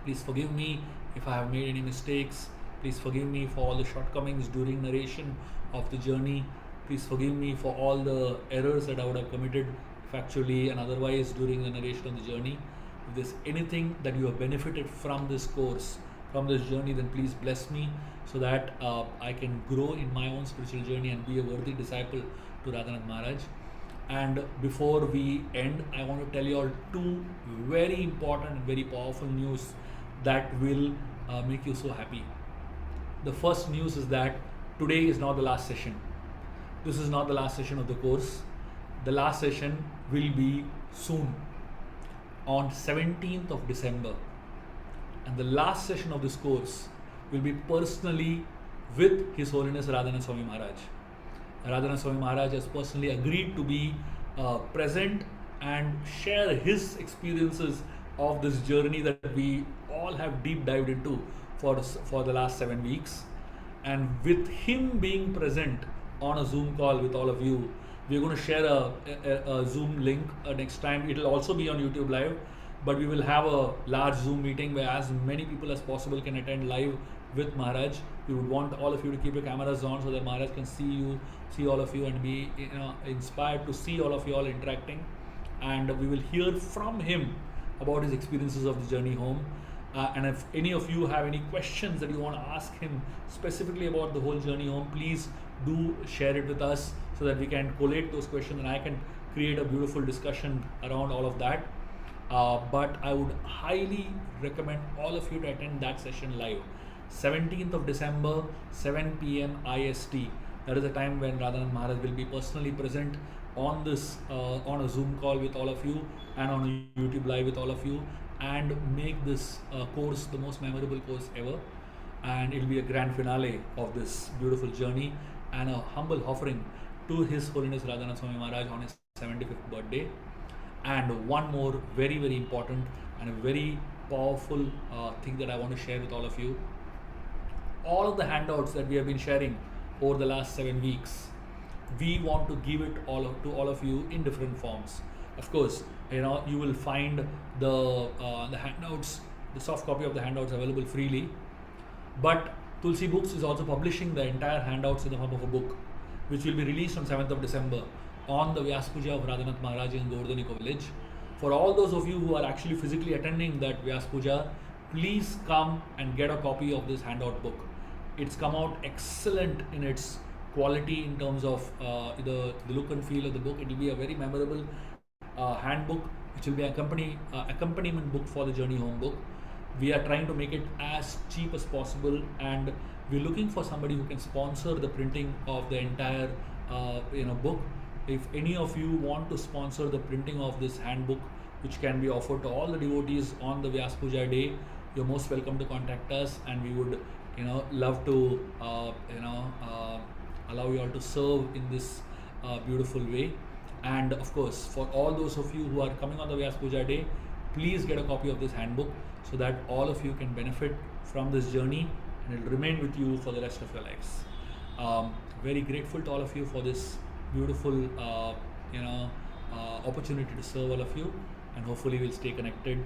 Please forgive me if I have made any mistakes. Please forgive me for all the shortcomings during narration of the journey. Please forgive me for all the errors that I would have committed factually and otherwise during the narration of the journey. If there's anything that you have benefited from this course, from this journey, then please bless me so that I can grow in my own spiritual journey and be a worthy disciple to Radhanath Maharaj. And before we end, I want to tell you all two very important and very powerful news that will make you so happy. The first news is that today is not the last session. This is not the last session of the course. The last session will be soon, on 17th of December. And the last session of this course will be personally with His Holiness Radhanath Swami Maharaj. Radhanath Swami Maharaj has personally agreed to be present and share his experiences of this journey that we all have deep dived into for the last 7 weeks. And with him being present on a Zoom call with all of you, we're going to share a Zoom link next time. It will also be on YouTube Live, but we will have a large Zoom meeting where as many people as possible can attend live with Maharaj. We would want all of you to keep your cameras on so that Maharaj can see all of you and be inspired to see all of you all interacting. And we will hear from him about his experiences of the journey home. And if any of you have any questions that you want to ask him specifically about the whole journey home, please do share it with us so that we can collate those questions and I can create a beautiful discussion around all of that. But I would highly recommend all of you to attend that session live. 17th of December, 7 p.m. IST. That is the time when Radhanath Maharaj will be personally present on this on a Zoom call with all of you and on a YouTube Live with all of you, and make this course the most memorable course ever. And it will be a grand finale of this beautiful journey and a humble offering to His Holiness Radhanath Swami Maharaj on his 75th birthday. And one more very, very important and a very powerful thing that I want to share with all of you. All of the handouts that we have been sharing over the last 7 weeks, we want to give it to all of you in different forms. Of course, you will find the handouts, the soft copy of the handouts available freely. But Tulsi Books is also publishing the entire handouts in the form of a book, which will be released on 7th of December on the Vyas Puja of Radhanath Maharaj in Govardhaniko village. For all those of you who are actually physically attending that Vyas Puja, please come and get a copy of this handout book. It's come out excellent in its quality in terms of the look and feel of the book. It will be a very memorable handbook, which will be accompaniment book for the Journey Home book. We are trying to make it as cheap as possible, and we're looking for somebody who can sponsor the printing of the entire book. If any of you want to sponsor the printing of this handbook, which can be offered to all the devotees on the Vyas Puja day, you're most welcome to contact us, and we would love to allow you all to serve in this beautiful way. And of course, for all those of you who are coming on the Vyas Puja day, please get a copy of this handbook so that all of you can benefit from this journey and it will remain with you for the rest of your lives. Um, Very grateful to all of you for this beautiful, you know, opportunity to serve all of you, and hopefully we'll stay connected,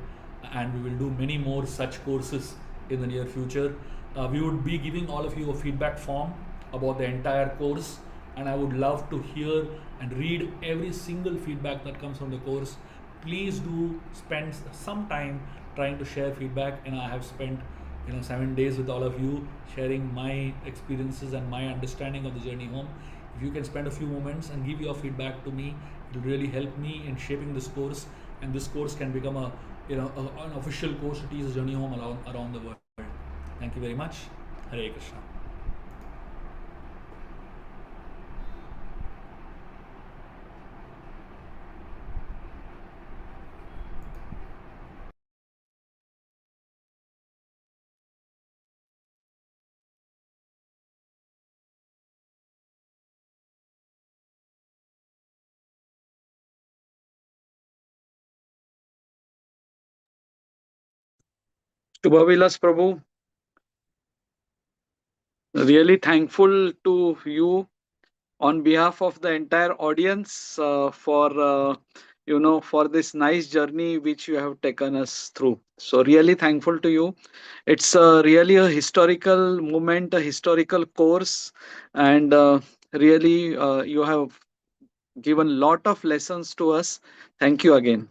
and we will do many more such courses in the near future. We would be giving all of you a feedback form about the entire course, and I would love to hear and read every single feedback that comes from the course. Please do spend some time trying to share feedback, and I have spent 7 days with all of you sharing my experiences and my understanding of the journey home. If you can spend a few moments and give your feedback to me, it will really help me in shaping this course, and this course can become an official course to teach the journey home around the world. Thank you very much. Hare Krishna. Shubha Vilas Prabhu, really thankful to you on behalf of the entire audience for for this nice journey which you have taken us through. So really thankful to you. It's really a historical moment, a historical course, and really you have given lot of lessons to us. Thank you again.